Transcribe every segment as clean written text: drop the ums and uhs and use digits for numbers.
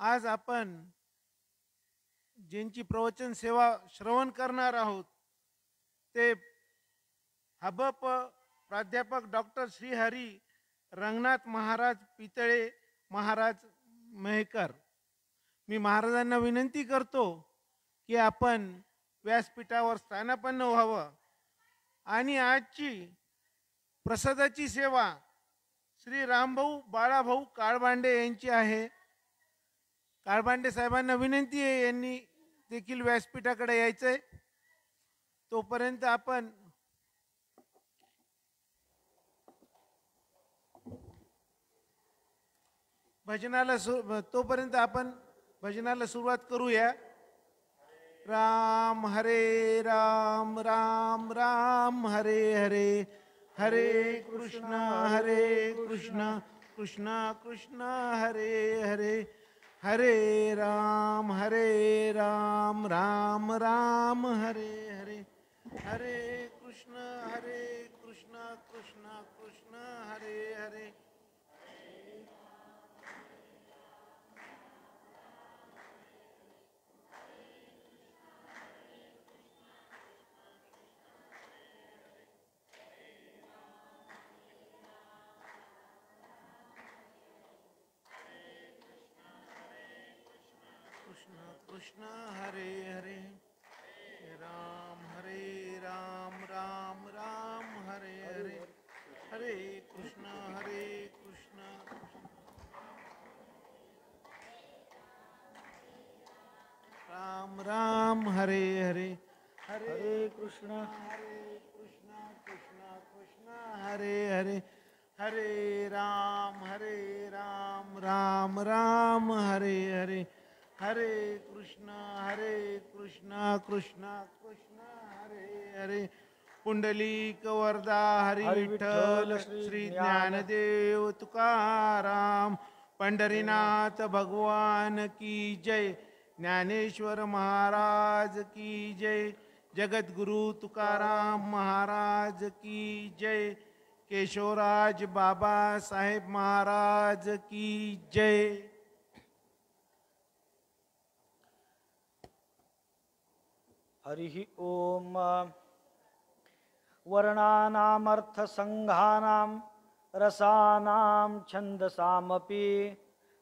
आज आपण ज्यांची प्रवचन सेवा श्रवण करणार आहोत ते हबप प्राध्यापक डॉक्टर श्रीहरी रंगनाथ महाराज पितळे महाराज मेहकर। मी महाराजांना विनंती करतो की आपण व्यासपीठावर स्थानापन्न व्हावं आणि आजची प्रसादाची सेवा श्री रामभाऊ बाळाभाऊ काळबांडे यांची आहे। काळबांडे साहेबांना विनंती आहे यांनी देखील व्यासपीठाकडे यायचंय। तोपर्यंत आपण भजनाला सुरुवात करूया। राम हरे राम राम राम हरे हरे, हरे कृष्ण कृष्ण कृष्ण हरे हरे, हरे राम राम राम हरे हरे, हरे कृष्ण कृष्ण कृष्ण हरे हरे। कृष्ण हरे हरे, राम राम हरे हरे, हरे कृष्ण राम हरे हरे, हरे कृष्ण कृष्ण हरे हरे, हरे राम राम हरे हरे, हरे कृष्ण कृष्ण हरे हरे। पुंडलिक वरदा हरी विठ्ठल श्री ज्ञानदेव तुकाराम, पंढरीनाथ भगवान की जय, ज्ञानेश्वर महाराज की जय, जगद्गुरु तुकाराम महाराज की जय, केशवराज बाबा साहेब महाराज की जय। हरि ओम। वर्णानामर्थसंघानां रसानां छन्दसामपि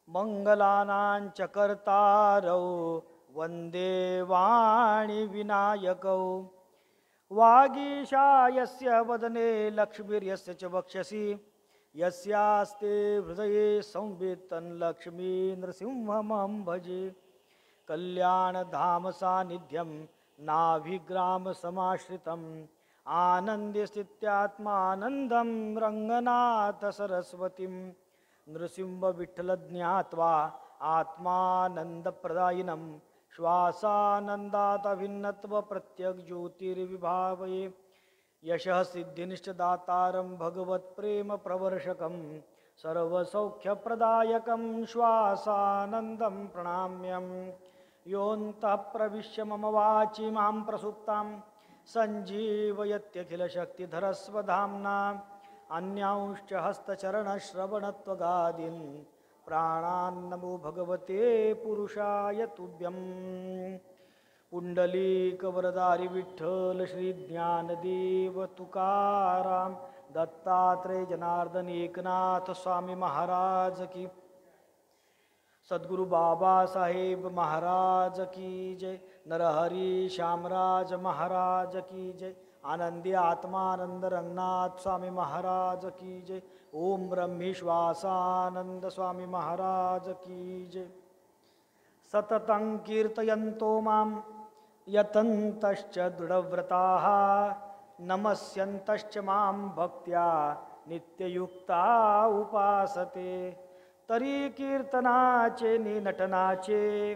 मंगलानां च कर्तारौ वन्दे वाणी विनायकौ। वागीशायस्य वदने लक्ष्मीर्यस्य च वक्षसि, यस्यास्ते हृदये संवित्तं लक्ष्मी नृसिंहमं भजे। कल्याणधाम सानिध्यं नाभिग्राम समाश्रितम्, आनन्द्यस्थित्यात्मानन्दं रङ्गनाथ सरस्वतीं। नृसिंह विठ्ठल ज्ञात्वा आत्मानन्दप्रदायिनं, श्वासानन्दात् भिन्नत्व प्रत्यक् ज्योतिर्विभावये। यशः सिद्धिनिष्ठदातारं भगवत्प्रेम प्रवर्षकं, सर्वसौख्यप्रदायकं श्वासानन्दं प्रणम्यम्। योऽन्तः प्रविश्य मम वाचि मां प्रसुप्तां, सञ्जीवयत्यखिलशक्तिधरस्वधाम्ना। अन्यांश्च हस्तचरणश्रवणत्वगादीन् प्राणान्नमो भगवते पुरुषाय तुभ्यं। पुंडलीकवरदारि विठ्ठल श्री ज्ञानदेव तुकाराम, दत्तात्रेय जनार्दन एकनाथ स्वामी महाराज की, सद्गुरु बाबा साहेब महाराज की जय, नरहरी श्यामराज महाराज की जय, आनंदी आत्मानंद रंगनाथ स्वामी महाराज की जय, ओम ब्रह्मेश्वासानंद स्वामी महाराज की जय। सततं कीर्तयन्तो मां यतन्तश्च दृढव्रताः, नमस्यन्तश्च मां भक्त्या नित्ययुक्ता उपासते। तरी कीर्तनाचे नि नटनाचे,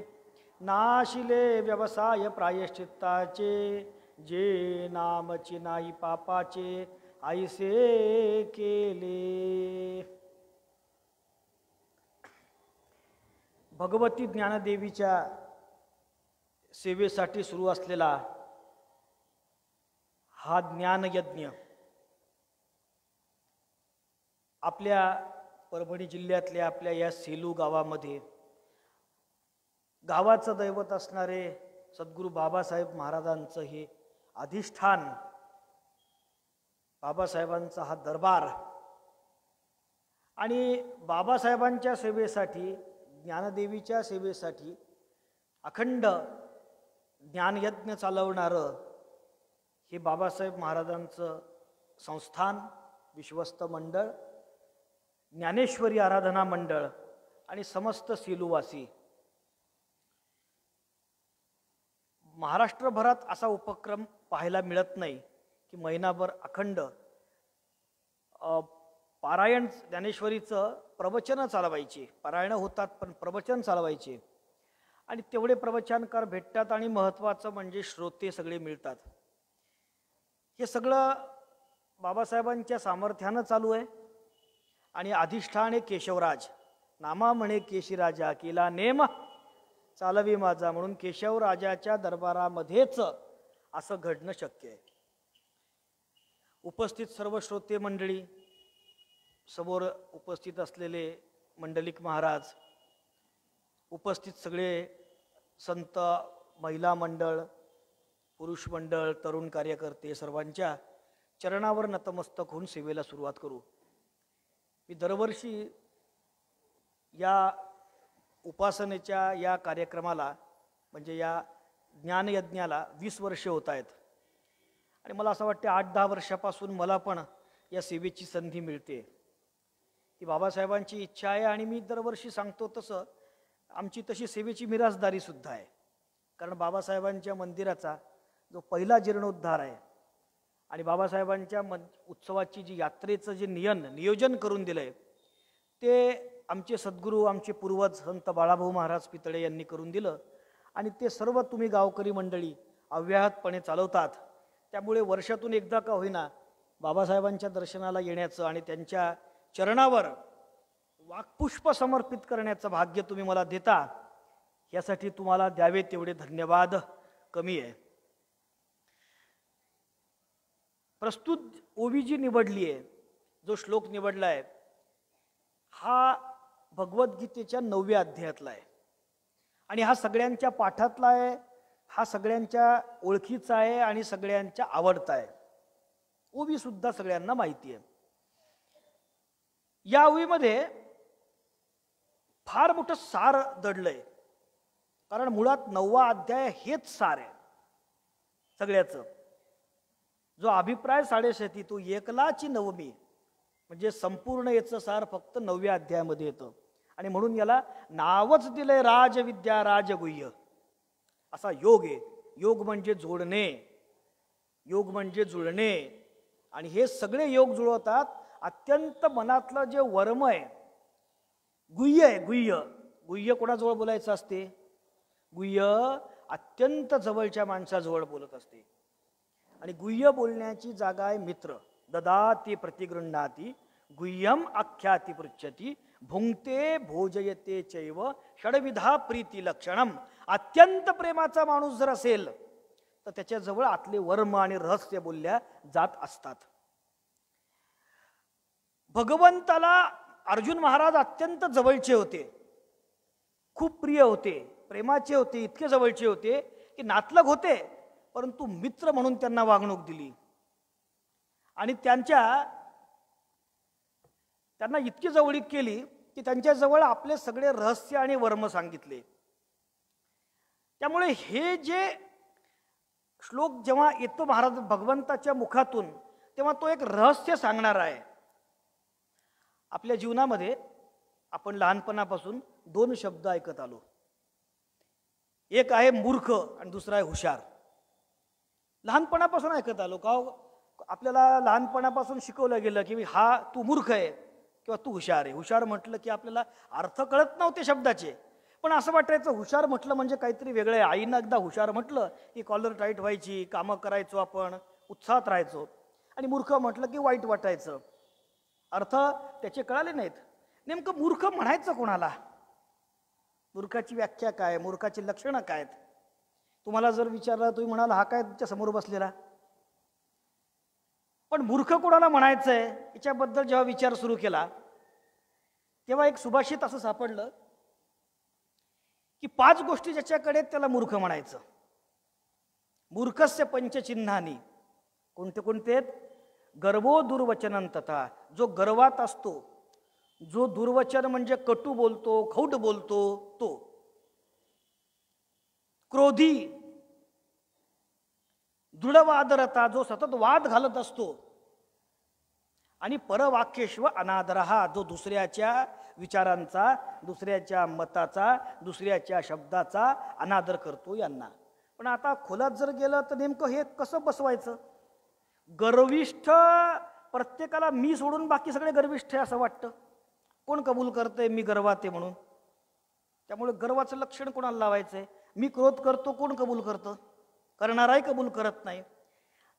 नाशिले व्यवसाय प्रायश्चित्ताचे, जे नामची नाही पापाचे ऐसे केले। भगवती ज्ञानदेवीच्या सेवेसाठी सुरू असलेला हा ज्ञानयज्ञ आपल्या परभणी जिल्ह्यातल्या आपल्या या सेलू गावामध्ये गावाचं दैवत असणारे सद्गुरू बाबासाहेब महाराजांचं हे अधिष्ठान, बाबासाहेबांचा हा दरबार आणि बाबासाहेबांच्या सेवेसाठी, ज्ञानदेवीच्या सेवेसाठी अखंड ज्ञानयज्ञ चालवणारं हे बाबासाहेब महाराजांचं संस्थान, विश्वस्त मंडळ, ज्ञानेश्वरी आराधना मंडळ आणि समस्त सेलूवासी. महाराष्ट्रभरात असा उपक्रम पाहायला मिळत नाही की महिनाभर अखंड पारायण ज्ञानेश्वरीचं प्रवचन चालवायचे. पारायणं होतात पण प्रवचन चालवायचे आणि तेवढे प्रवचनकार भेटतात आणि महत्त्वाचं म्हणजे श्रोते सगळे मिळतात. हे सगळं बाबासाहेबांच्या सामर्थ्यानं चालू आहे आणि अधिष्ठान केशवराज. नामा म्हणे केशीराजा, केला नेम चालवी माझा, म्हणून केशवराजाच्या दरबारामध्येच असं घडणं शक्य आहे. उपस्थित सर्व श्रोते मंडळी, समोर उपस्थित असलेले मंडलिक महाराज, उपस्थित सगळे संत, महिला मंडळ, पुरुष मंडळ, तरुण कार्यकर्ते, सर्वांच्या चरणावर नतमस्तक होऊन सेवेला सुरुवात करू. मी दरवर्षी या उपासनेच्या या कार्यक्रमाला, म्हणजे या ज्ञानयज्ञाला 20 वर्षे होत आहेत आणि मला असं वाटते 8-10 वर्षापासून मला पण या सेवेची संधी मिळते. ही बाबासाहेबांची इच्छा आहे आणि मी दरवर्षी सांगतो तसं आमची तशी सेवेची मिरासदारी सुद्धा आहे. कारण बाबासाहेबांच्या मंदिराचा जो पहिला जीर्णोद्धार आहे आणि बाबासाहेबांच्या उत्सवाची जी यात्रेचं जे नियोजन करून दिलं आहे ते आमचे सद्गुरू, आमचे पूर्वज संत बाळाभाऊ महाराज पितळे यांनी करून दिलं आणि ते सर्व तुम्ही गावकरी मंडळी अव्याहतपणे चालवतात. त्यामुळे वर्षातून एकदा का होईना बाबासाहेबांच्या दर्शनाला येण्याचं आणि त्यांच्या चरणावर वाक्पुष्प समर्पित करण्याचं भाग्य तुम्ही मला देता, यासाठी तुम्हाला द्यावे तेवढे धन्यवाद कमी आहे. प्रस्तुत ओवी जी निवडली आहे, जो श्लोक निवडला आहे, हा भगवद्गीतेच्या 9व्या अध्यायातला आहे आणि हा सगळ्यांच्या पाठातला आहे, हा सगळ्यांच्या ओळखीचा आहे आणि सगळ्यांच्या आवडता आहे. ओवी सुद्धा सगळ्यांना माहिती आहे. या ओवीमध्ये फार मोठं सार दडलंय, कारण मुळात 9वा अध्याय हेच सार आहे सगळ्याचं. जो अभिप्राय 6.7 तो एकलाची नवमी, म्हणजे संपूर्ण याचं सार फक्त 9व्या अध्यायामध्ये येतं आणि म्हणून याला नावच दिलंय राजविद्या राजगुह्य. असा योग आहे. योग म्हणजे जोडणे, योग म्हणजे जुळणे आणि हे सगळे योग जुळवतात. अत्यंत मनातलं जे वर्म आहे, गुह्य आहे, गुह्य. गुह्य कोणाजवळ बोलायचं असते? गुह्य अत्यंत जवळच्या माणसाजवळ बोलत असते आणि गुह्य बोलण्याची जागा आहे मित्र. ददाती प्रतिगृह्णाती गुह्यम आख्याती पृच्छती भुंक्ते भोजयते चैव षडविधा प्रीती लक्षणम. अत्यंत प्रेमाचा माणूस जर असेल तर त्याच्याजवळ आतले वर्म आणि रहस्य बोलल्या जात असतात. भगवंताला अर्जुन महाराज अत्यंत जवळचे होते, खूप प्रिय होते, प्रेमाचे होते, इतके जवळचे होते की नातलग होते, परंतु मित्र म्हणून त्यांना वागणूक दिली आणि त्यांना इतकी जवळीक केली की त्यांच्याजवळ आपले सगळे रहस्य आणि वर्म सांगितले. त्यामुळे हे जे श्लोक जेव्हा येतो महाराज भगवंताच्या मुखातून, तेव्हा तो एक रहस्य सांगणार आहे. आपल्या जीवनामध्ये आपण लहानपणापासून 2 शब्द ऐकत आलो. एक आहे मूर्ख आणि दुसरा आहे हुशार. लहानपणापासून ऐकत आलो का? आपल्याला लहानपणापासून शिकवलं गेलं की हा तू मूर्ख आहे किंवा तू हुशार आहे. हुशार म्हटलं की आपल्याला अर्थ कळत नव्हते शब्दाचे, पण असं वाटायचं हुशार म्हटलं म्हणजे काहीतरी वेगळं आहे. आईनं एकदा हुशार म्हटलं की कॉलर टाईट व्हायची, कामं करायचो, आपण उत्साहात राहायचो. आणि मूर्ख म्हटलं की वाईट वाटायचं, अर्थ त्याचे कळाले नाहीत. नेमकं मूर्ख म्हणायचं कोणाला? मूर्खाची व्याख्या काय, मूर्खाची लक्षणं काय आहेत? तुम्हाला जर विचारलं तुम्ही म्हणाल हा काय तुमच्या समोर बसलेला. पण मूर्ख कोणाला म्हणायचंय याच्याबद्दल जेव्हा विचार सुरू केला तेव्हा एक सुभाषित असं सापडलं की 5 गोष्टी ज्याच्याकडे त्याला मूर्ख म्हणायचं. मूर्खस्य पंचचिन्हानी. कोणते कोणते आहेत? गर्वो दुर्वचनं तथा. जो गर्वात असतो, जो दुर्वचन म्हणजे कटू बोलतो, खौट बोलतो, तो. क्रोधी. दृढवादरता. जो सतत वाद घालत असतो. आणि परवाक्येष्व अनादरहा. जो दुसऱ्याच्या विचारांचा, दुसऱ्याच्या मताचा, दुसऱ्याच्या शब्दाचा अनादर करतो, यांना. पण आता खोलात जर गेलं तर नेमकं हे कसं बसवायचं? गर्विष्ठ प्रत्येकाला मी सोडून बाकी सगळे गर्विष्ठ आहे असं वाटतं. कोण कबूल करतंय मी गर्वात आहे म्हणून? त्यामुळे गर्वाचं लक्षण कोणाला लावायचंय? मी क्रोध करतो, कोण कबूल करतं? करणाराही कबूल करत नाही.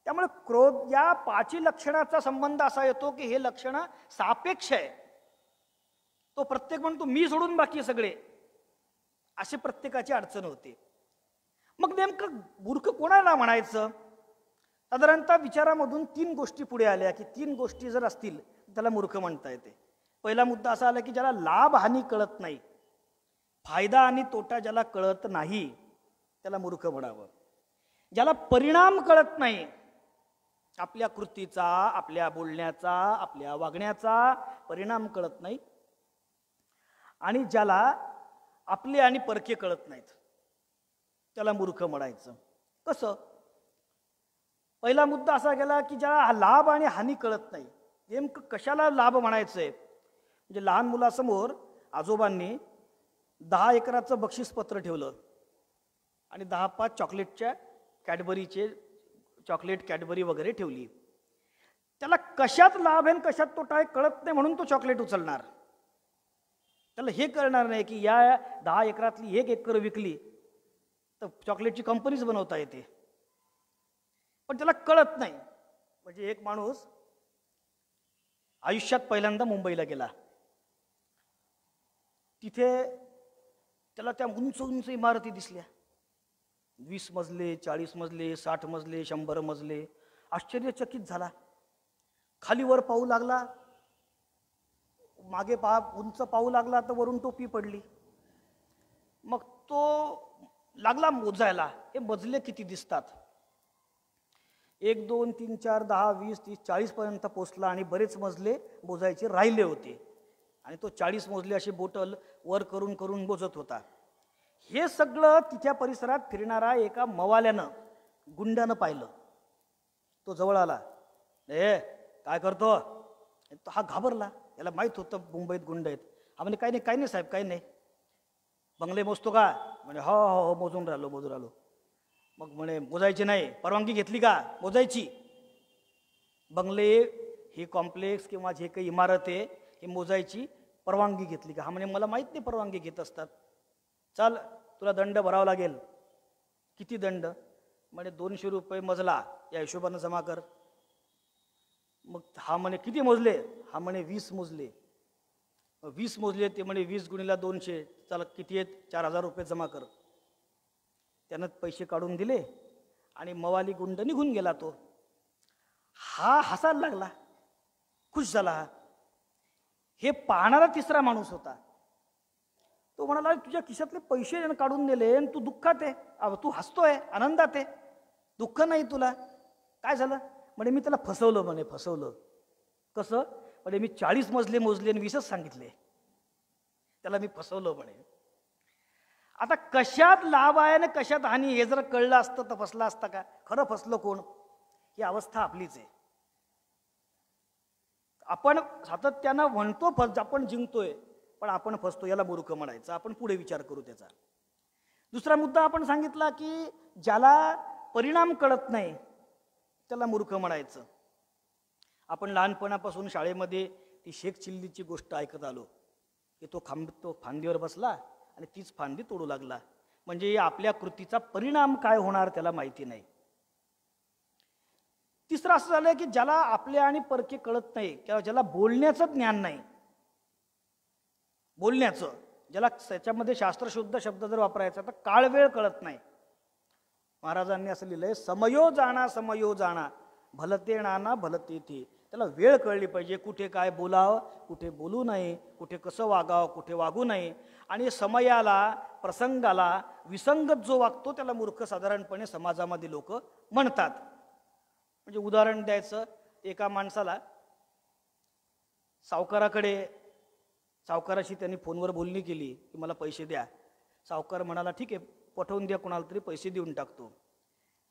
त्यामुळे क्रोध या 5 लक्षणाचा संबंध असा येतो की हे लक्षण सापेक्ष आहे. तो प्रत्येक म्हणतो मी सोडून बाकी सगळे, अशी प्रत्येकाची अडचण होते. मग नेमकं मूर्ख कोणाला म्हणायचं? साधारणतः विचारामधून 3 गोष्टी पुढे आल्या की 3 गोष्टी जर असतील त्याला मूर्ख म्हणता येते. पहिला मुद्दा असा आला की ज्याला लाभ हानी कळत नाही, फायदा आणि तोटा ज्याला कळत नाही त्याला मूर्ख म्हणावं. ज्याला परिणाम कळत नाही, आपल्या कृतीचा, आपल्या बोलण्याचा, आपल्या वागण्याचा परिणाम कळत नाही, आणि ज्याला आपले आणि परके कळत नाहीत त्याला मूर्ख म्हणायचं. कसं? पहिला मुद्दा असा गेला की ज्याला लाभ आणि हानी कळत नाही. नेमकं कशाला लाभ म्हणायचंय? म्हणजे लहान मुलासमोर आजोबांनी 10 एकराचं बक्षीसपत्र ठेवलं आणि 10-5 चॉकलेटच्या कॅडबरीचे चॉकलेट कॅडबरी वगैरे ठेवली. त्याला कशात लाभ आहे कशात तोटा आहे कळत नाही म्हणून तो चॉकलेट उचलणार. त्याला हे कळणार नाही की या 10 एकरातली 1 एकर विकली तर चॉकलेटची कंपनीच बनवता येते. पण त्याला कळत नाही. म्हणजे एक माणूस आयुष्यात पहिल्यांदा मुंबईला गेला. तिथे त्याला त्या उंच उंच इमारती दिसल्या. 20 मजले, 40 मजले, 60 मजले, 100 मजले. आश्चर्यचकित झाला. खाली वर पाहू लागला, मागे उंच पाहू लागला तर वरून टोपी पडली. मग तो लागला मोजायला, हे मजले किती दिसतात. 1 2 3 4 10 20 30 40 पर्यंत पोचला आणि बरेच मजले मोजायचे राहिले होते. आणि तो 40 मजले असे बोटल वर करून करून मोजत होता. हे सगळं तिच्या परिसरात फिरणारा एका मवाल्यानं, गुंडानं पाहिलं. तो जवळ आला. काय करतो? हा घाबरला. याला माहित होतं मुंबईत गुंड आहेत. हा म्हणे काही नाही साहेब, काही नाही. बंगले मोजतो का? म्हणे हो हो हो मोजून राहिलो. मग म्हणे मोजायचे नाही, परवानगी घेतली का? मोजायची. बंगले हे कॉम्प्लेक्स किंवा जे काही इमारत आहे हे मोजायची परवानगी घेतली का? हा म्हणे मला माहीत नाही परवानगी घेत असतात. चल तुला दंड भरावा लागेल. किती दंड? म्हणे 200 रुपये मजला, या हिशोबानं जमा कर. मग हा म्हणे किती मोजले? हा म्हणे 20 मोजले. 20 मोजले ते म्हणे 20 गुणिले 200, चला किती आहेत? 4000 रुपये जमा कर. त्यानं पैसे काढून दिले आणि मवाली गुंड निघून गेला. तो हा हसायला लागला, खुश झाला. हे पाहणारा तिसरा माणूस होता. तो म्हणाला तुझ्या खिशातले पैसे काढून नेले आणि तू दुःखात आहे, तू हसतोय, आनंदात आहे, दुःख नाही तुला. काय झालं? म्हणे मी त्याला फसवलं. म्हणे फसवलं कसं? म्हणे मी 40 मजले मोजले आणि 20च सांगितले. त्याला मी फसवलं म्हणे. आता कशात लाभ आहे आणि कशात हानी हे जर कळलं असतं तर फसला असता का? खरं फसलो कोण? ही अवस्था आपलीच आहे. आपण सातत्यानं म्हणतो आपण जिंकतोय, पण आपण फसतो. याला मूर्ख म्हणायचं. आपण पुढे विचार करू त्याचा. दुसरा मुद्दा आपण सांगितला की ज्याला परिणाम कळत नाही त्याला मूर्ख म्हणायचं. आपण लहानपणापासून शाळेमध्ये ती शेख चिल्लीची गोष्ट ऐकत आलो की तो फांदीवर बसला आणि तीच फांदी तोडू लागला. म्हणजे आपल्या कृतीचा परिणाम काय होणार त्याला माहिती नाही. तिसरं असं झालंय की ज्याला आपले आणि परके कळत नाही किंवा ज्याला बोलण्याचं ज्ञान नाही, बोलण्याचं, ज्याला त्याच्यामध्ये शास्त्रशुद्ध शब्द जर वापरायचा तर काळ वेळ कळत नाही. महाराजांनी असं लिहिलंय, समयो जाणा भलते नाना भलते थे. त्याला वेळ कळली पाहिजे, कुठे काय बोलावं, कुठे बोलू नये, कुठे कसं वागावं, कुठे वागू नये. आणि समयाला प्रसंगाला विसंगत जो वागतो त्याला मूर्ख साधारणपणे समाजामध्ये लोक म्हणतात. म्हणजे उदाहरण द्यायचं, एका माणसाला सावकाराशी त्यांनी फोनवर बोलणी केली की मला पैसे द्या. सावकार म्हणाला ठीक आहे, पाठवून द्या, कोणाला तरी पैसे देऊन टाकतो.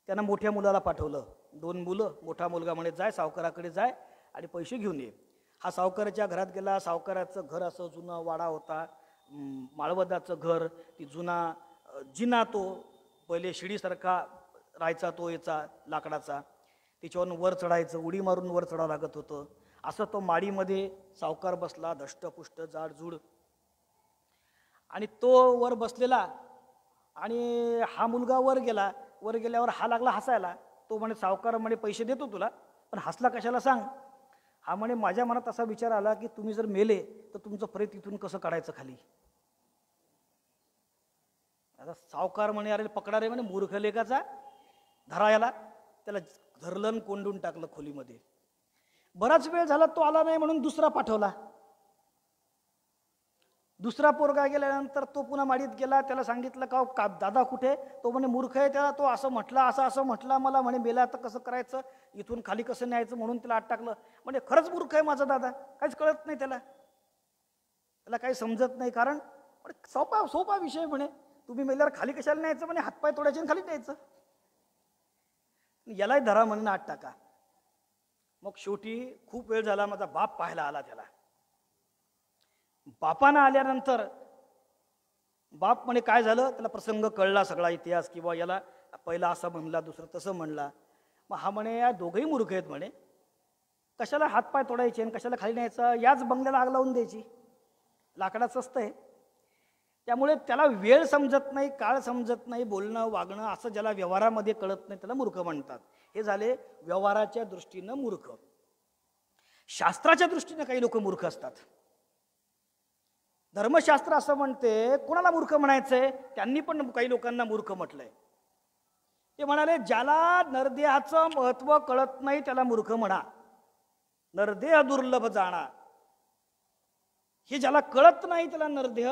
त्यानं मोठ्या मुलाला पाठवलं. 2 मुलं. मोठा मुलगा म्हणे जाय सावकाराकडे जाय आणि पैसे घेऊन ये. हा सावकाराच्या घरात गेला. सावकाराचं घर असं जुनं वाडा होता, माळवदाचं घर, ती जुना जिना, तो पहिले शिडीसारखा राहायचा, तो याचा लाकडाचा, त्याच्यावरून वर चढायचं, उडी मारून वर चढावं लागत होतं. असं तो माडीमध्ये सावकार बसला, धष्टपुष्ट जाडजूड, आणि तो वर बसलेला. आणि हा मुलगा वर गेला. वर गेल्यावर हा लागला हसायला. तो म्हणे सावकार म्हणे पैसे देतो तुला, पण हसला कशाला सांग. हा म्हणे माझ्या मनात असा विचार आला की तुम्ही जर मेले तर तुमचं प्रेत इथून कसं काढायचं खाली. आता सावकार म्हणे अरे पकडा रे म्हणे मूर्ख लेकाचा, धरा याला. त्याला धरलं, कोंडून टाकलं खोलीमध्ये. बराच वेळ झाला तो आला नाही म्हणून दुसरा पाठवला. दुसरा पोरगा गेल्यानंतर तो पुन्हा माडीत गेला. त्याला सांगितलं का दादा कुठे. तो म्हणे मूर्ख आहे, त्याला तो असं म्हटला, असं म्हटला मला, म्हणे मेला तर कसं करायचं, इथून खाली कसं न्यायचं, म्हणून त्याला आत टाकलं. म्हणजे खरंच मूर्ख आहे माझा दादा, काहीच कळत नाही त्याला काही समजत नाही. कारण सोपा विषय म्हणे, तुम्ही मेल्यावर खाली कशाला न्यायचं म्हणे, हातपाय तोडायचे आणि खाली न्यायचं. यालाही धरा म्हणून आत टाका. मग शेवटी खूप वेळ झाला, माझा बाप पाहायला आला त्याला. बापानं आल्यानंतर बाप म्हणे काय झालं, त्याला प्रसंग कळला सगळा इतिहास, किंवा याला पहिला असं म्हणला, दुसरं तसं म्हणला. मग हा म्हणे या दोघंही मूर्ख आहेत म्हणे, कशाला हातपाय तोडायचे आणि कशाला खाली न्यायचं, याच बंगल्याला आग लावून द्यायची, लाकडाचं असतं आहे. त्यामुळे त्याला वेळ समजत नाही, काळ समजत नाही, बोलणं वागणं असं ज्याला व्यवहारामध्ये कळत नाही त्याला मूर्ख म्हणतात. हे झाले व्यवहाराच्या दृष्टीनं मूर्ख. शास्त्राच्या दृष्टीनं काही लोक मूर्ख असतात. धर्मशास्त्र असं म्हणते, कोणाला मूर्ख म्हणायचंय, त्यांनी पण काही लोकांना मूर्ख म्हटलंय. ते म्हणाले ज्याला नरदेहाचं महत्व कळत नाही त्याला मूर्ख म्हणा, नरदेह दुर्लभ जाणा. हे ज्याला कळत नाही त्याला नरदेह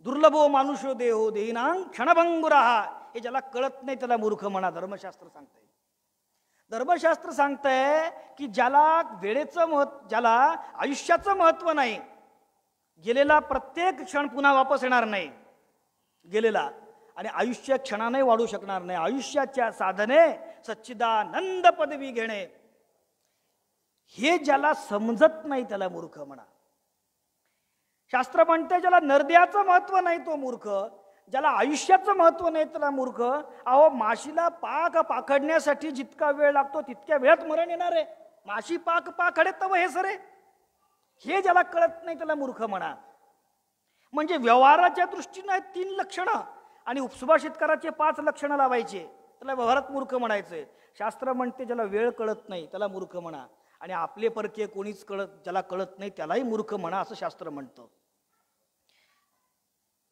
दुर्लभो मानुषो देहो देहिनां क्षणभंगुराहा. हे ज्याला कळत नाही त्याला मूर्ख म्हणा, धर्मशास्त्र सांगतंय. धर्मशास्त्र सांगतंय की ज्याला वेळेचं महत्व, ज्याला आयुष्याचं महत्व नाही, गेलेला प्रत्येक क्षण पुन्हा वापस येणार नाही, गेलेला, आणि आयुष्य क्षणाने वाढू शकणार नाही. आयुष्याच्या साधने सच्चिदानंद पदवी घेणे, हे ज्याला समजत नाही त्याला मूर्ख म्हणा. शास्त्र म्हणते ज्याला नरदेहाचं महत्व नाही तो मूर्ख, ज्याला आयुष्याचं महत्व नाही त्याला मूर्ख. अहो माशीला पाक पाखडण्यासाठी जितका वेळ लागतो तितक्या वेळात मरण येणार आहे. माशी पाक पाखडे तव हे सरे, हे ज्याला कळत नाही त्याला मूर्ख म्हणा. म्हणजे व्यवहाराच्या दृष्टीनं 3 लक्षणं आणि सुभाषितकाराचे 5 लक्षणं लावायचे, त्याला व्यवहारात मूर्ख म्हणायचंय. शास्त्र म्हणते ज्याला वेळ कळत नाही त्याला मूर्ख म्हणा, आणि आपले परके कोणीच ज्याला कळत नाही त्यालाही मूर्ख म्हणा, असं शास्त्र म्हणतं.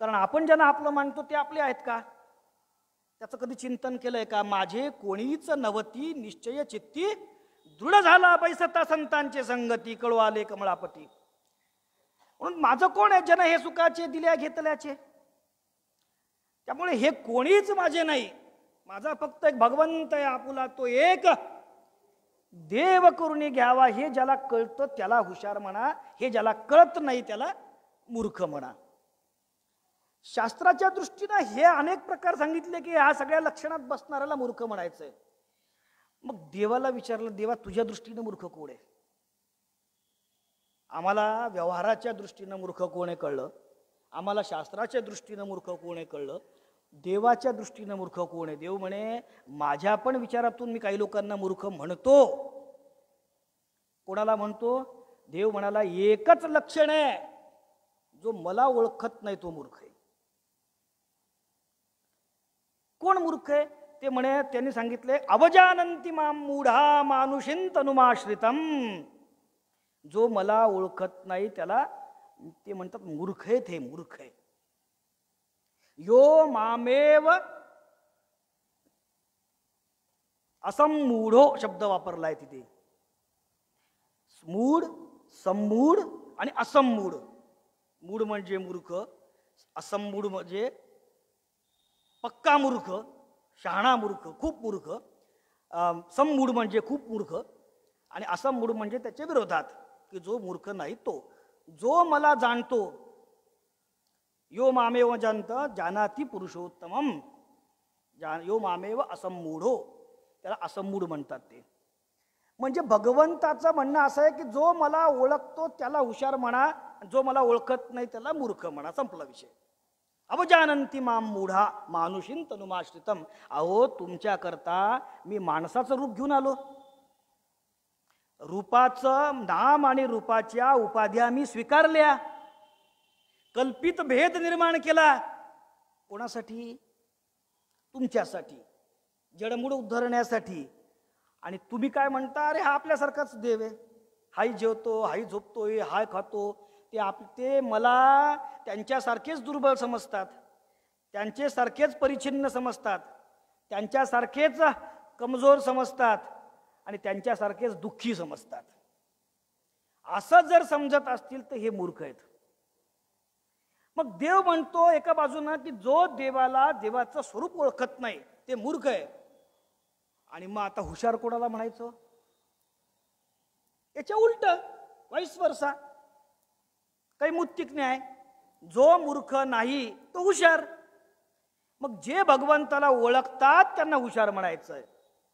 कारण आपण ज्यांना आपलं मानतो ते आपले आहेत का, त्याचं कधी चिंतन केलंय का. माझे कोणीच नवती निश्चय चित्ती, दृढ झाला बैसता संतांचे संगती, कळू आले कमळापती. म्हणून माझं कोण आहे जन हे सुखाचे दिल्या घेतल्याचे. त्यामुळे हे कोणीच माझे नाही, माझा फक्त एक भगवंत आहे आपुला, तो एक देव करून घ्यावा. हे ज्याला कळतं त्याला हुशार म्हणा, हे ज्याला कळत नाही त्याला मूर्ख म्हणा. शास्त्राच्या दृष्टीनं हे अनेक प्रकार सांगितले की ह्या सगळ्या लक्षणात बसणाऱ्याला मूर्ख म्हणायचंय. मग देवाला विचारलं, देवा तुझ्या दृष्टीनं मूर्ख कोण आहे. आम्हाला व्यवहाराच्या दृष्टीनं मूर्ख कोण आहे कळलं, आम्हाला शास्त्राच्या दृष्टीनं मूर्ख कोण आहे कळलं, देवाच्या दृष्टीनं मूर्ख कोण आहे. देव म्हणे माझ्या पण विचारातून मी काही लोकांना मूर्ख म्हणतो. कोणाला म्हणतो. देव म्हणाला एकच लक्षण आहे, जो मला ओळखत नाही तो मूर्ख आहे. कोण मूर्ख आहे ते म्हणे, त्यांनी सांगितले अवजानंती मां मूढा मानुषीं तनुमाश्रितम. जो मला ओळखत नाही त्याला ते म्हणतात मूर्ख आहे, ते मूर्ख आहे. यो मामेव असमूढो शब्द वापरलाय तिथे. मूढ, सम्मूढ आणि असम्मूढ. मूढ म्हणजे मूर्ख, असंमूढ म्हणजे पक्का मूर्ख, शहाणा मूर्ख, खूप मूर्ख. संमूढ म्हणजे खूप मूर्ख, आणि असंमूढ म्हणजे त्याच्या विरोधात, की जो मूर्ख नाही तो. जो मला जाणतो, यो मामेव जंत जानाती पुरुषोत्तमम, यो मामेव असंमूढो, त्याला असंमूढ म्हणतात. ते म्हणजे भगवंताचं म्हणणं असं आहे की जो मला ओळखतो त्याला हुशार म्हणा, जो मला ओळखत नाही त्याला मूर्ख म्हणा, संपला विषय. अवजानंती माम मूढा मानुषीन तनुमाश्रितम. अहो, तुमच्याकरता मी माणसाचं रूप घेऊन आलो. रूपाचं नाम आणि रूपाच्या उपाध्या मी स्वीकारल्या. कल्पित भेद निर्माण केला. कोणासाठी? तुमच्यासाठी, जडमूड उद्धरण्यासाठी. आणि तुम्ही काय म्हणता? अरे हा आपल्यासारखाच देव आहे, हाही जेवतो, हाही झोपतोय, हाय खातो. ते मला त्यांच्यासारखेच दुर्बल समजतात, त्यांच्यासारखेच परिच्छिन्न समजतात, त्यांच्यासारखेच कमजोर समजतात, आणि त्यांच्यासारखेच दुःखी समजतात. असं जर समजत असतील तर हे मूर्ख आहेत. मग देव म्हणतो एका बाजूनं की जो देवाला देवाचं स्वरूप ओळखत नाही ते मूर्ख आहे. आणि मग आता हुशार कोणाला म्हणायचं? याच्या उलट, वाईस वर्सा, काही मुत्तिक न्याय. जो मूर्ख नाही तो हुशार. मग जे भगवंताला ओळखतात त्यांना हुशार म्हणायचं आहे,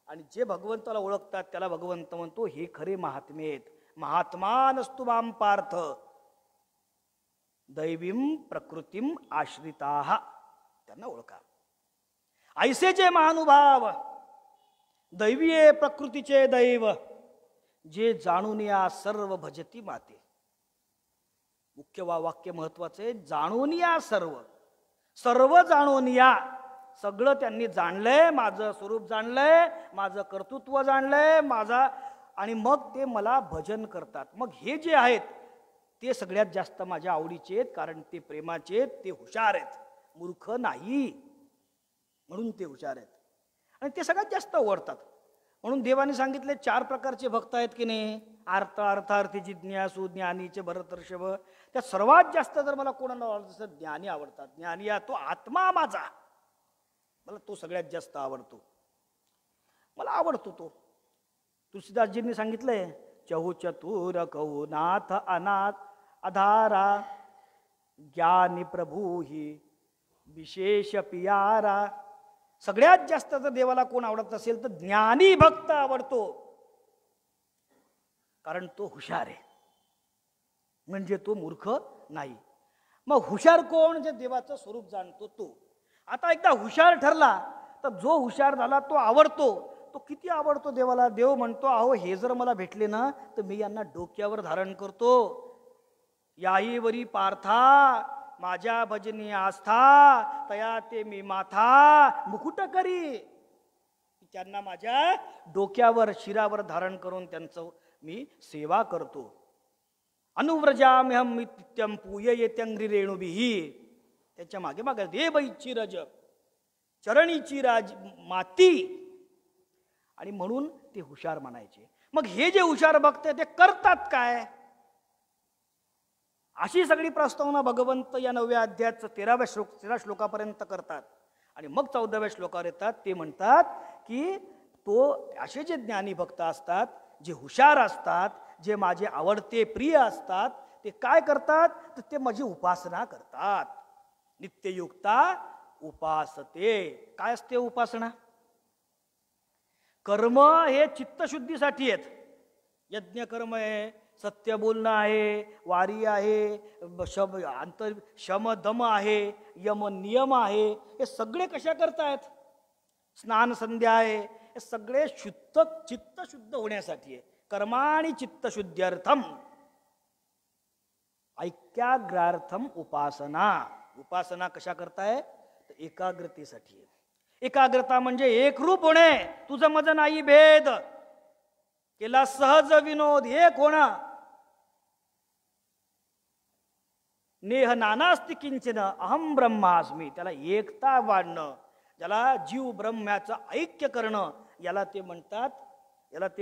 आणि जे भगवंताला ओळखतात त्याला भगवंत म्हणतो हे खरे महात्मे आहेत. महात्मा नस्तु माम पार्थ दैवीम प्रकृतीम आश्रिताः, त्यांना ओळखा. ऐसेचे महानुभाव दैवीये प्रकृतीचे दैव, जे जाणून या सर्व भजती माते. मुख्य वाक्य महत्वाचे, जाणून या सर्व, सर्व जाणून या. सगळं त्यांनी जाणलंय, माझं स्वरूप जाणलंय, माझं कर्तृत्व जाणलंय माझा, आणि मग ते मला भजन करतात. मग हे जे आहेत ते सगळ्यात जास्त माझ्या आवडीचे आहेत, कारण ते प्रेमाचे आहेत, ते हुशार आहेत, मूर्ख नाही, म्हणून ते हुशार आहेत. आणि ते सगळ्यात जास्त आवडतात. म्हणून देवाने सांगितले 4 प्रकारचे भक्त आहेत की नाही, अर्थार्थी जिज्ञासू ज्ञानीचे भरतर्षभ. त्या सर्वात जास्त जर मला कोणाला आवडतं, ज्ञानी आवडतात. ज्ञानी तो आत्मा माझा, मला तो सगळ्यात जास्त आवडतो, मला आवडतो तो. तुलसीदासजींनी सांगितलंय, चहु चतुर कहू नाथ अनाथ अधारा, ज्ञानी प्रभू ही विशेष पियारा. सगळ्यात जास्त जर देवाला कोण आवडत असेल तर ज्ञानी भक्त आवडतो, कारण तो हुशार आहे, म्हणजे तो मूर्ख नाही. मग हुशार कोण? जे देवाचं स्वरूप जाणतो तो. आता एकदा हुशार ठरला तर जो हुशार झाला तो आवडतो. तो किती आवडतो देवाला? देव म्हणतो, अहो हे जर मला भेटले ना तर मी यांना डोक्यावर धारण करतो. याही वरी पार्था माझ्या भजनी आस्था, तया ते मी माथा मुकुट करी. त्यांना माझ्या डोक्यावर शिरावर धारण करून त्यांचं मी सेवा करतो. अनुव्रजाम्यहम नित्यम पूययेत्यंग्री रेणुभिः. त्याच्या मागे मागे देवैची रज चरणीची राज माती. आणि म्हणून ते हुशार म्हणायचे. मग हे जे हुशार भक्त ते करतात काय? अशी सगळी प्रस्तावना भगवंत या 9व्या अध्यायाचं 13 श्लोकापर्यंत करतात. आणि मग 14व्या श्लोकावर येतात. ते म्हणतात की असे जे ज्ञानी भक्त असतात, जे हुशार असतात, जे माझे आवडते प्रिय असतात, ते काय करतात? तर ते माझी उपासना करतात. नित्ययुक्ता उपासते. काय असते उपासना? कर्म हे चित्तशुद्धीसाठी आहेत. यज्ञ कर्म आहे, सत्य बोलणं आहे, वारी आहे, शम दम आहे, यम नियम आहे. हे सगळे कशा करतायत? स्नान संध्या आहे, हे सगळे चित्तशुद्ध होण्यासाठी आहे. कर्माणि चित्तशुद्ध्यर्थम ऐक्याग्रार्थम उपासना. उपासना कशा करताय? तर एकाग्रतेसाठी आहे. एकाग्रता म्हणजे एकरूप होणे. तुझं माझं नाही भेद, केला सहज विनोद, एक होणं. नेह नानास्ति किंचन अहम ब्रह्मास्मी. त्याला एकता वाढणं, ज्याला जीव ब्रह्माचं ऐक्य करणं, याला ते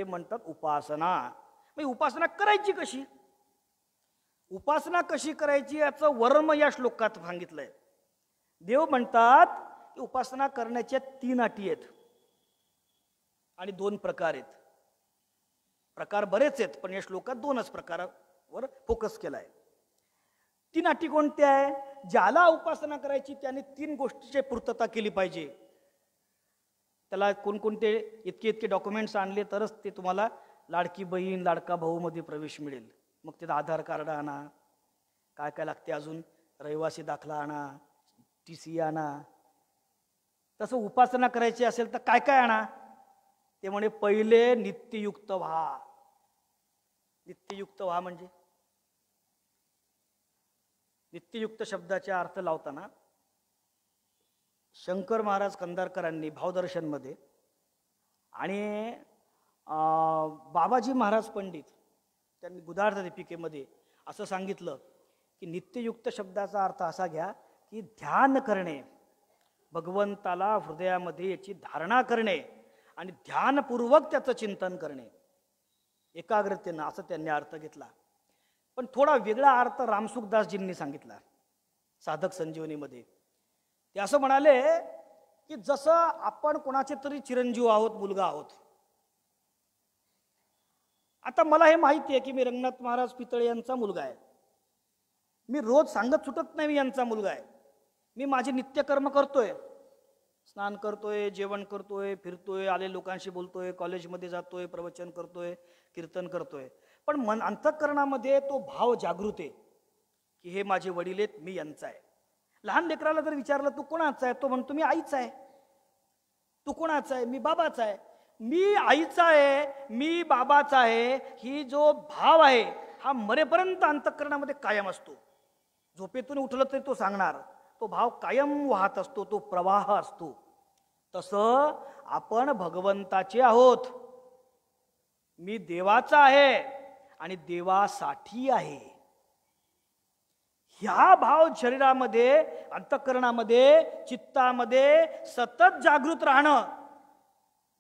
म्हणतात उपासना. मग उपासना करायची कशी? उपासना कशी करायची याचं वर्म या श्लोकात सांगितलंय. देव म्हणतात की उपासना करण्याच्या 3 अटी आहेत आणि 2 प्रकार आहेत. प्रकार बरेच आहेत, पण या श्लोकात 2च प्रकारावर फोकस केलाय. 3 अटी कोणत्या आहे? ज्याला उपासना करायची त्याने 3 गोष्टीची पूर्तता केली पाहिजे. त्याला कोणकोणते इतके डॉक्युमेंट्स आणले तरच ते तुम्हाला लाडकी बहीण लाडका भाऊ मध्ये प्रवेश मिळेल. मग ते आधार कार्ड आणा, काय काय लागते अजून, रहिवासी दाखला आणा, TC आणा. तसं उपासना करायची असेल तर काय काय आणा? ते म्हणे पहिले नित्ययुक्त व्हा. नित्ययुक्त व्हा म्हणजे नित्ययुक्त शब्दाचा अर्थ लावताना शंकर महाराज कंधारकरांनी भावदर्शनमध्ये आणि बाबाजी महाराज पंडित त्यांनी गुदार्थ दीपिकेमध्ये असं सांगितलं की नित्ययुक्त शब्दाचा अर्थ असा घ्या की ध्यान करणे, भगवंताला हृदयामध्ये याची धारणा करणे आणि ध्यानपूर्वक त्याचं चिंतन करणे एकाग्रतेनं, असं त्यांनी अर्थ घेतला. पण थोडा वेगळा अर्थ रामसुखदासजींनी सांगितला साधक संजीवनीमध्ये. ते असं म्हणाले की जसं आपण कोणाचे तरी चिरंजीव आहोत, मुलगा आहोत. आता मला हे माहिती आहे की मी रंगनाथ महाराज पितळे यांचा मुलगा आहे. मी रोज सांगत सुटत नाही मी यांचा मुलगा आहे. मी माझे नित्यकर्म करतोय, स्नान करतोय, जेवण करतोय, फिरतोय, आले लोकांशी बोलतोय, कॉलेजमध्ये जातोय, प्रवचन करतोय, कीर्तन करतोय. पण अंतःकरणामध्ये तो भाव जागृत आहे की हे माझे वडील आहेत, मी यांचा आहे. लहान लेकराला जर विचारलं तू कोणाचा आहे, तो म्हणतो मी आईचा आहे. तू कोणाचा आहे? मी बाबाचा आहे. मी आईचा आहे, मी बाबाचा आहे, ही जो भाव आहे हा मरेपर्यंत अंतःकरणामध्ये कायम असतो. झोपेतून उठलं तरी तो सांगणार. तो भाव कायम वाहत असतो, तो प्रवाह असतो. तसं आपण भगवंताचे आहोत. मी देवाचा आहे आणि देवासाठी आहे. ह्या भाव शरीरामध्ये, अंतःकरणामध्ये, चित्तामध्ये सतत जागृत राहणं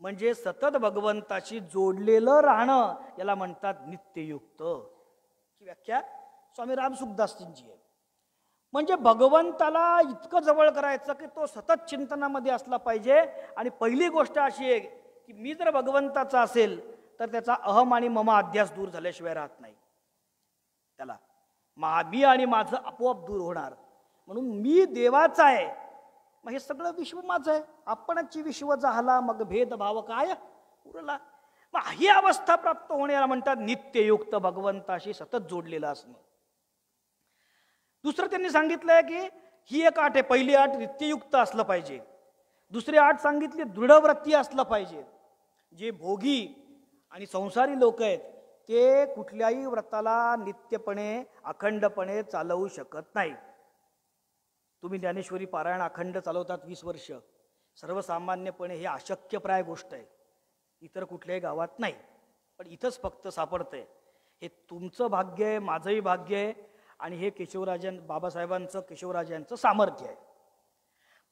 म्हणजे सतत भगवंताशी जोडलेलं राहणं, याला म्हणतात नित्ययुक्त. ही व्याख्या स्वामी रामसुखदासजींची आहे. म्हणजे भगवंताला इतकं जवळ करायचं की तो सतत चिंतनामध्ये असला पाहिजे. आणि पहिली गोष्ट अशी आहे की मी जर भगवंताचा असेल तर त्याचा अहम आणि मम अध्यास दूर झाल्याशिवाय राहत नाही. त्याला मी आणि माझं आपोआप दूर होणार. म्हणून मी देवाचा आहे, मग हे सगळं विश्व माझं आहे. आपणची विश्व झाला मग भेदभाव काय उरला. मग ही अवस्था प्राप्त होण्याला म्हणतात नित्ययुक्त, भगवंताशी सतत जोडलेलं असणं. दुसरं त्यांनी सांगितलंय की ही एक आठ आहे. पहिली आठ नित्ययुक्त असलं पाहिजे. दुसरी आठ सांगितली दृढव्रती असलं पाहिजे. जे भोगी आणि संसारी लोक आहेत ते कुठल्याही व्रताला नित्यपणे अखंडपणे चालवू शकत नाही. तुम्ही ज्ञानेश्वरी पारायण अखंड चालवतात 20 वर्ष, सर्वसामान्यपणे हे अशक्यप्राय गोष्ट आहे. इतर कुठल्याही गावात नाही, पण इथंच फक्त सापडतंय. हे तुमचं भाग्य आहे, माझंही भाग्य आहे आणि हे बाबासाहेबांचं, केशवराजांचं सामर्थ्य आहे.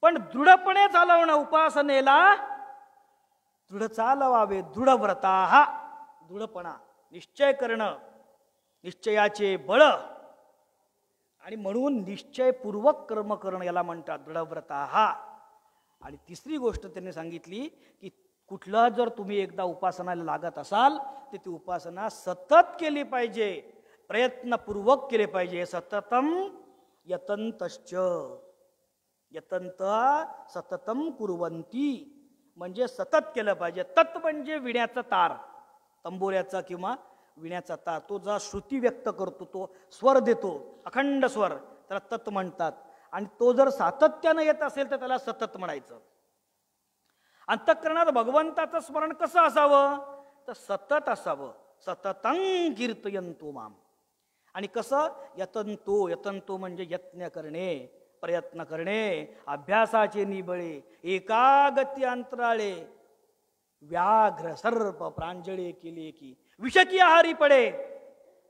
पण दृढपणे चालवणं उपासनेला, दृढ चालवावे दृढव्रता, हा दृढपणा, निश्चय करणं, निश्चयाचे बळ आणि म्हणून निश्चयपूर्वक कर्म करणं याला म्हणतात दृढव्रता. हा आणि तिसरी गोष्ट त्यांनी सांगितली की कुठलं जर तुम्ही एकदा उपासनाला लागत असाल तर ती उपासना सतत केली पाहिजे, प्रयत्नपूर्वक केले पाहिजे. सततम यतंतश्च, यतंत सततम कुर्वन्ती, म्हणजे सतत केलं पाहिजे. तत् म्हणजे विण्याचा तार, तंबोऱ्याचा किंवा विण्याचा तार. तो जो श्रुती व्यक्त करतो, तो स्वर देतो, अखंड स्वर, त्याला तत् म्हणतात. आणि तो जर सातत्यानं येत असेल तर त्याला सतत म्हणायचं. अंतःकरणात भगवंताचं स्मरण कसं असावं तर सतत असावं. सततं कीर्तयन्तो माम. आणि कसं? यतंतो, यतंतो म्हणजे यत्न करणे, प्रयत्न करणे, अभ्यासाचे निबळे, एकागती अंतराळे, व्याघ्र सर्प प्रांजळे केले की विषकी आहारी पडे,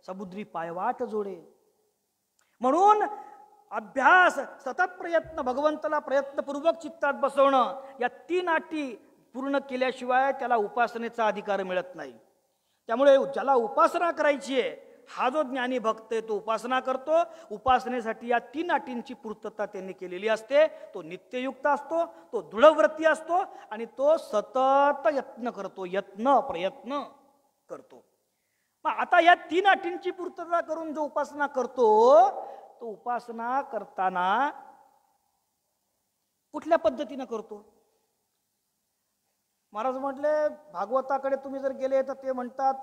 समुद्री पायवाट जोडे. म्हणून अभ्यास, सतत प्रयत्न, भगवंताला प्रयत्नपूर्वक चित्तात बसवणं, या 3 अटी पूर्ण केल्याशिवाय त्याला उपासनेचा अधिकार मिळत नाही. त्यामुळे ज्याला उपासना करायची आहे हा जो ज्ञानी भक्त आहे तो उपासना करतो. उपासनेसाठी या 3 अटींची पूर्तता त्यांनी केलेली असते. तो नित्ययुक्त असतो, तो दृढव्रती असतो आणि तो सतत यत्न करतो, प्रयत्न करतो. मग आता या 3 अटींची पूर्तता करून जो उपासना करतो तो उपासना करताना कुठल्या पद्धतीनं करतो? महाराज म्हटले भागवताकडे तुम्ही जर गेले तर ते म्हणतात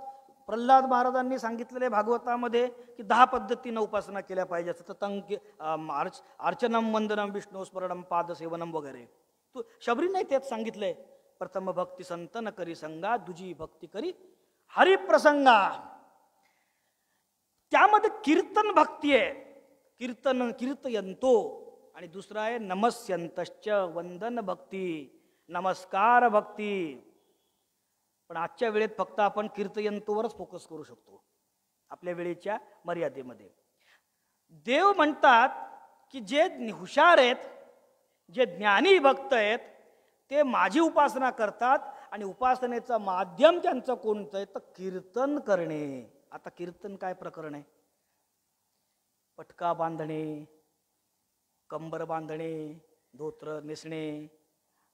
प्रल्हाद महाराजांनी सांगितलेले भागवतामध्ये की 10 पद्धतीनं उपासना केल्या पाहिजे असं तंग अर्चनम वंदनम विष्णू स्मरणम पादसेवनम वगैरे. तू शबरी नाही तेच सांगितलंय. प्रथम भक्ती संतन करी संगा, दुजी भक्ती करी हरिप्रसंगा. त्यामध्ये कीर्तन भक्ती आहे, कीर्तयंतो, आणि दुसरा आहे नमस्यंतश्च वंदन भक्ती, नमस्कार भक्ती. पण आजच्या वेळेत फक्त आपण कीर्तयंतोवरच फोकस करू शकतो आपल्या वेळेच्या मर्यादेमध्ये. देव म्हणतात की जे हुशार आहेत, जे ज्ञानी भक्त आहेत ते माझी उपासना करतात आणि उपासनेचं माध्यम त्यांचं कोणतं आहे तर कीर्तन करणे. आता कीर्तन काय प्रकरण आहे? पटका बांधणे, कंबर बांधणे, धोत्र नेसणे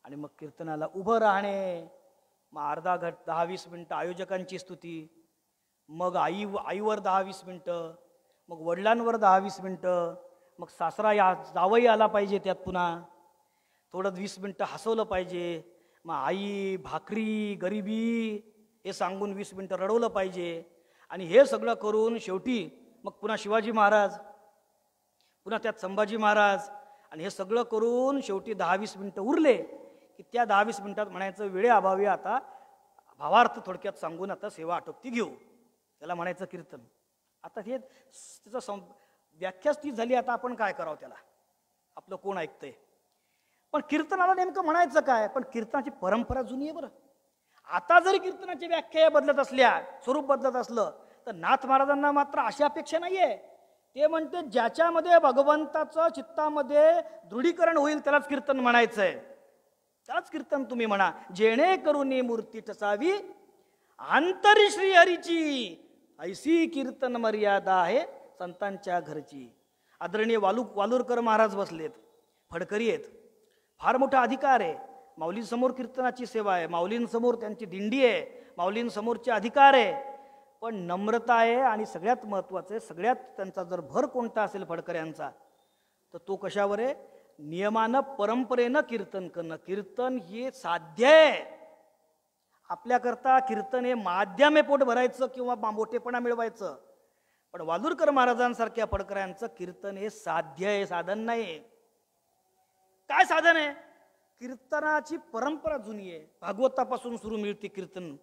आणि मग कीर्तनाला उभं राहणे. मग अर्धा 10-20 मिनटं आयोजकांची स्तुती, मग आईवर 10-20 मिनटं, मग वडिलांवर 10-20 मिनटं, मग सासरा जावई आला पाहिजे त्यात, पुन्हा थोडं 20 मिनटं हसवलं पाहिजे. मग आई, भाकरी, गरिबी हे सांगून 20 मिनटं रडवलं पाहिजे. आणि हे सगळं करून शेवटी मग पुन्हा शिवाजी महाराज, पुन्हा त्यात संभाजी महाराज, आणि हे सगळं करून शेवटी 10-20 मिनटं उरले की त्या 10-20 मिनिटात म्हणायचं वेळेअभावी आता भावार्थ थोडक्यात सांगून आता सेवा आटोपती घेऊ. त्याला म्हणायचं कीर्तन. आता हे त्याचं व्याख्याच ती झाली. आता आपण काय करावं त्याला? आपलं कोण ऐकतंय? पण कीर्तनाला नेमकं म्हणायचं काय? पण कीर्तनाची परंपरा जुनी आहे बरं. आता जरी कीर्तनाची व्याख्या बदलत असल्या, स्वरूप बदलत असलं, तर नाथ महाराजांना मात्र अशी अपेक्षा नाहीये. ते म्हणते ज्याच्यामध्ये भगवंताचं चित्तामध्ये दृढीकरण होईल त्यालाच कीर्तन म्हणायचंय. त्यालाच कीर्तन तुम्ही म्हणा. जेणेकरून मूर्ती ठसावी अंतरी श्रीहरीची, ऐसी कीर्तन मर्यादा आहे संतांच्या घरची. आदरणीय वालुरकर महाराज बसलेत, फडकरी आहेत, फार मोठा अधिकार आहे. माऊलींसमोर कीर्तनाची सेवा आहे, माऊलींसमोर त्यांची दिंडी आहे, माऊलींसमोरचे अधिकार आहे. पण नम्रता आहे आणि सगळ्यात महत्त्वाचं आहे, सगळ्यात त्यांचा जर भर कोणता असेल फडकऱ्यांचा तर तो कशावर आहे? नियमानं परंपरेनं कीर्तन करणं. कीर्तन हे साध्य आहे आपल्याकरता. कीर्तन हे माध्यम आहे पोट भरायचं किंवा मोठेपणा मिळवायचं. पण वालुरकर महाराजांसारख्या फडकऱ्यांचं कीर्तन हे साध्य आहे, साधन नाही. काय साधन आहे? कीर्तनाची परंपरा जुनी आहे. भागवतापासून सुरू मिळते कीर्तन.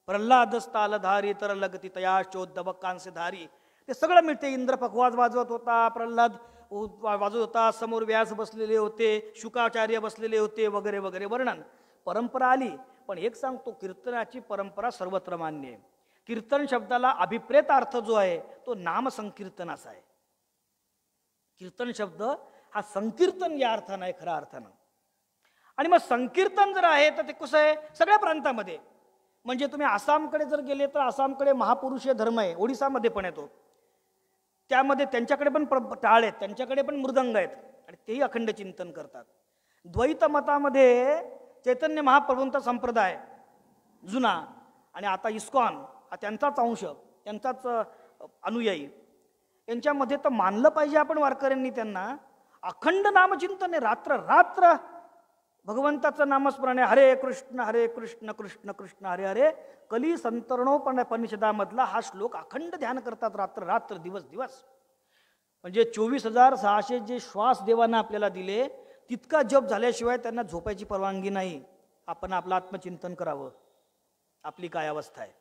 प्रल्हाद स्थालधारी तर लगती तयाशोद्धव कांस्य धारी, ते सगळं मिळते. इंद्र पखवाज वाजवत होता, प्रल्हाद वाजवत होता, समोर व्यास बसलेले होते, शुकाचार्य बसलेले होते, वगैरे वगैरे वर्णन. परंपरा आली. पण एक सांगतो, कीर्तनाची परंपरा सर्वत्र मान्य आहे. कीर्तन शब्दाला अभिप्रेत अर्थ जो आहे तो नाम संकीर्तन असा आहे. कीर्तन शब्द हा संकीर्तन या अर्थानं आहे, खऱ्या अर्थानं. आणि मग संकीर्तन जर आहे तर ते कसं आहे? सगळ्या प्रांतामध्ये. म्हणजे तुम्ही आसामकडे जर गेले तर आसामकडे महापुरुषीय धर्म आहे, ओडिसामध्ये पण येतो, त्यामध्ये त्यांच्याकडे पण टाळ आहेत, त्यांच्याकडे पण मृदंग आहेत आणि तेही अखंड चिंतन करतात. द्वैत मतामध्ये चैतन्य महाप्रभूंचा संप्रदाय जुना आणि आता इस्कॉन हा त्यांचाच अंश, त्यांचाच अनुयायी, यांच्यामध्ये तर मानलं पाहिजे आपण वारकऱ्यांनी त्यांना. अखंड नामचिंतन आहे, रात्र रात्र भगवंताचं नामस्मरण आहे. हरे कृष्ण कृष्ण कृष्ण हरे हरे. कली संतरणोपनिषदामधला हा श्लोक अखंड ध्यान करतात रात्र रात्र, दिवस दिवस. म्हणजे 24,600 जे श्वास देवानं आपल्याला दिले तितका जप झाल्याशिवाय त्यांना झोपायची परवानगी नाही. आपण आपलं आत्मचिंतन करावं, आपली काय अवस्था आहे.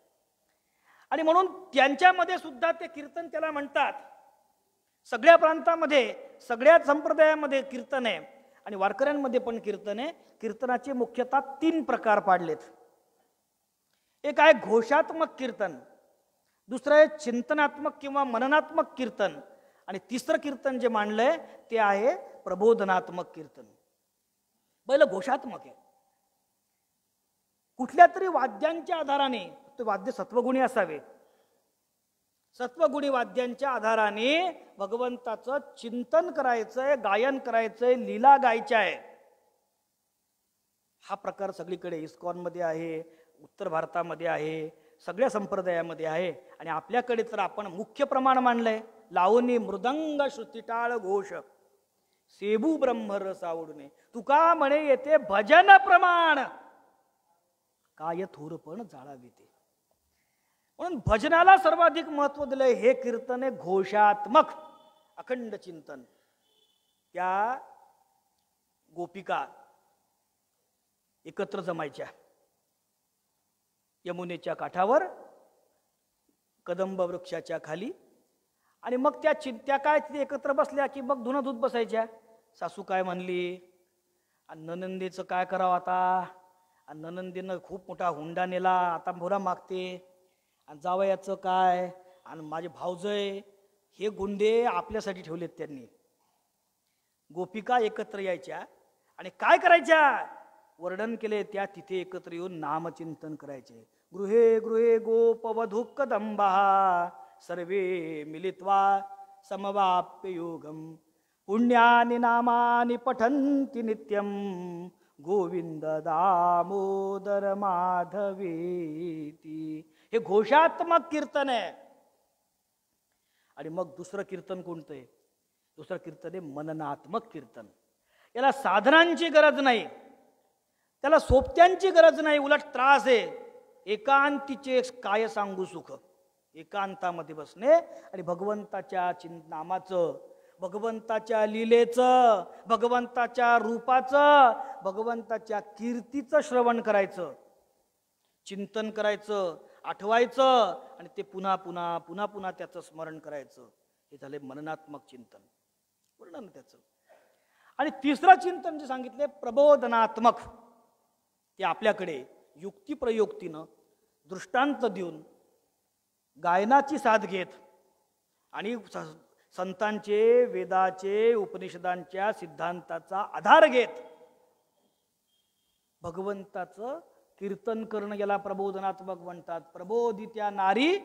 आणि म्हणून त्यांच्यामध्ये सुद्धा ते कीर्तन त्याला म्हणतात. सगळ्या प्रांतामध्ये, सगळ्या संप्रदायामध्ये कीर्तन आहे आणि वारकऱ्यांमध्ये पण कीर्तन आहे. कीर्तनाचे मुख्यतः 3 प्रकार पाडलेत. एक आहे घोषात्मक कीर्तन, दुसरं आहे चिंतनात्मक किंवा मननात्मक कीर्तन, आणि तिसरं कीर्तन जे मांडलंय ते आहे प्रबोधनात्मक कीर्तन. पहिलं घोषात्मक आहे. कुठल्या तरी वाद्यांच्या आधाराने, ते वाद्य सत्वगुणी असावे, सत्वगुणी वाद्यांच्या आधाराने भगवंताचं चिंतन करायचंय, गायन करायचंय, लीला गायच्या आहे. हा प्रकार सगळीकडे इस्कॉनमध्ये आहे, उत्तर भारतामध्ये आहे, सगळ्या संप्रदायामध्ये आहे. आणि आपल्याकडे तर आपण मुख्य प्रमाण मानलंय लावणी मृदंग श्रुतिटाळ घोष सेबू ब्रह्मरस आवडूने. तुका म्हणे येते भजन प्रमाण काय थोरपण जाळावी ते. म्हणून भजनाला सर्वाधिक महत्व दिलंय. हे कीर्तन आहे घोषात्मक अखंड चिंतन. त्या गोपिका एकत्र जमायच्या यमुनेच्या काठावर कदंब वृक्षाच्या खाली. आणि मग त्या काय तिथे एकत्र बसल्या की मग धुणं धुत बसायच्या. सासू काय म्हणली, आणि ननंदीचं काय करावं आता, आणि ननंदीनं खूप मोठा हुंडा नेला, आता मोरा मागते, आणि जावयाचं काय, आणि माझे भावजय, हे गुंडे आपल्यासाठी ठेवलेत त्यांनी. गोपिका एकत्र यायच्या आणि काय करायच्या, वर्णन केले त्या तिथे एकत्र येऊन नामचिंतन करायचे. गृहे गृहे गोपवधू कदंबा सर्वे मिलित्वा समवाप्य योगम पुण्यानि नामानि पठन्ति नित्यम गोविंद दामोदर माधवेती. हे घोषात्मक कीर्तन आहे. आणि मग दुसरं कीर्तन कोणतं आहे? दुसरं कीर्तन आहे मननात्मक कीर्तन. याला साधनांची गरज नाही, त्याला सोबत्यांची गरज नाही, उलट त्रास आहे. एकांतीचे काय सांगू सुख. एकांतामध्ये बसणे आणि भगवंताच्या नामाचं, भगवंताच्या लीलेचं, भगवंताच्या रूपाचं, भगवंताच्या कीर्तीचं श्रवण करायचं, चिंतन करायचं, आठवायचं आणि ते पुन्हा पुन्हा पुन्हा पुन्हा त्याचं स्मरण करायचं. हे झाले मननात्मक चिंतन, वर्णन त्याचं. आणि तिसरं चिंतन जे सांगितले प्रबोधनात्मक, ते आपल्याकडे युक्तिप्रयोक्तीनं दृष्टांत देऊन गायनाची साथ घेत आणि संतांचे, वेदाचे, उपनिषदांच्या सिद्धांताचा आधार घेत भगवंताचं कीर्तन करणं, याला प्रबोधनात्मक म्हणतात. प्रबोधित्या नारी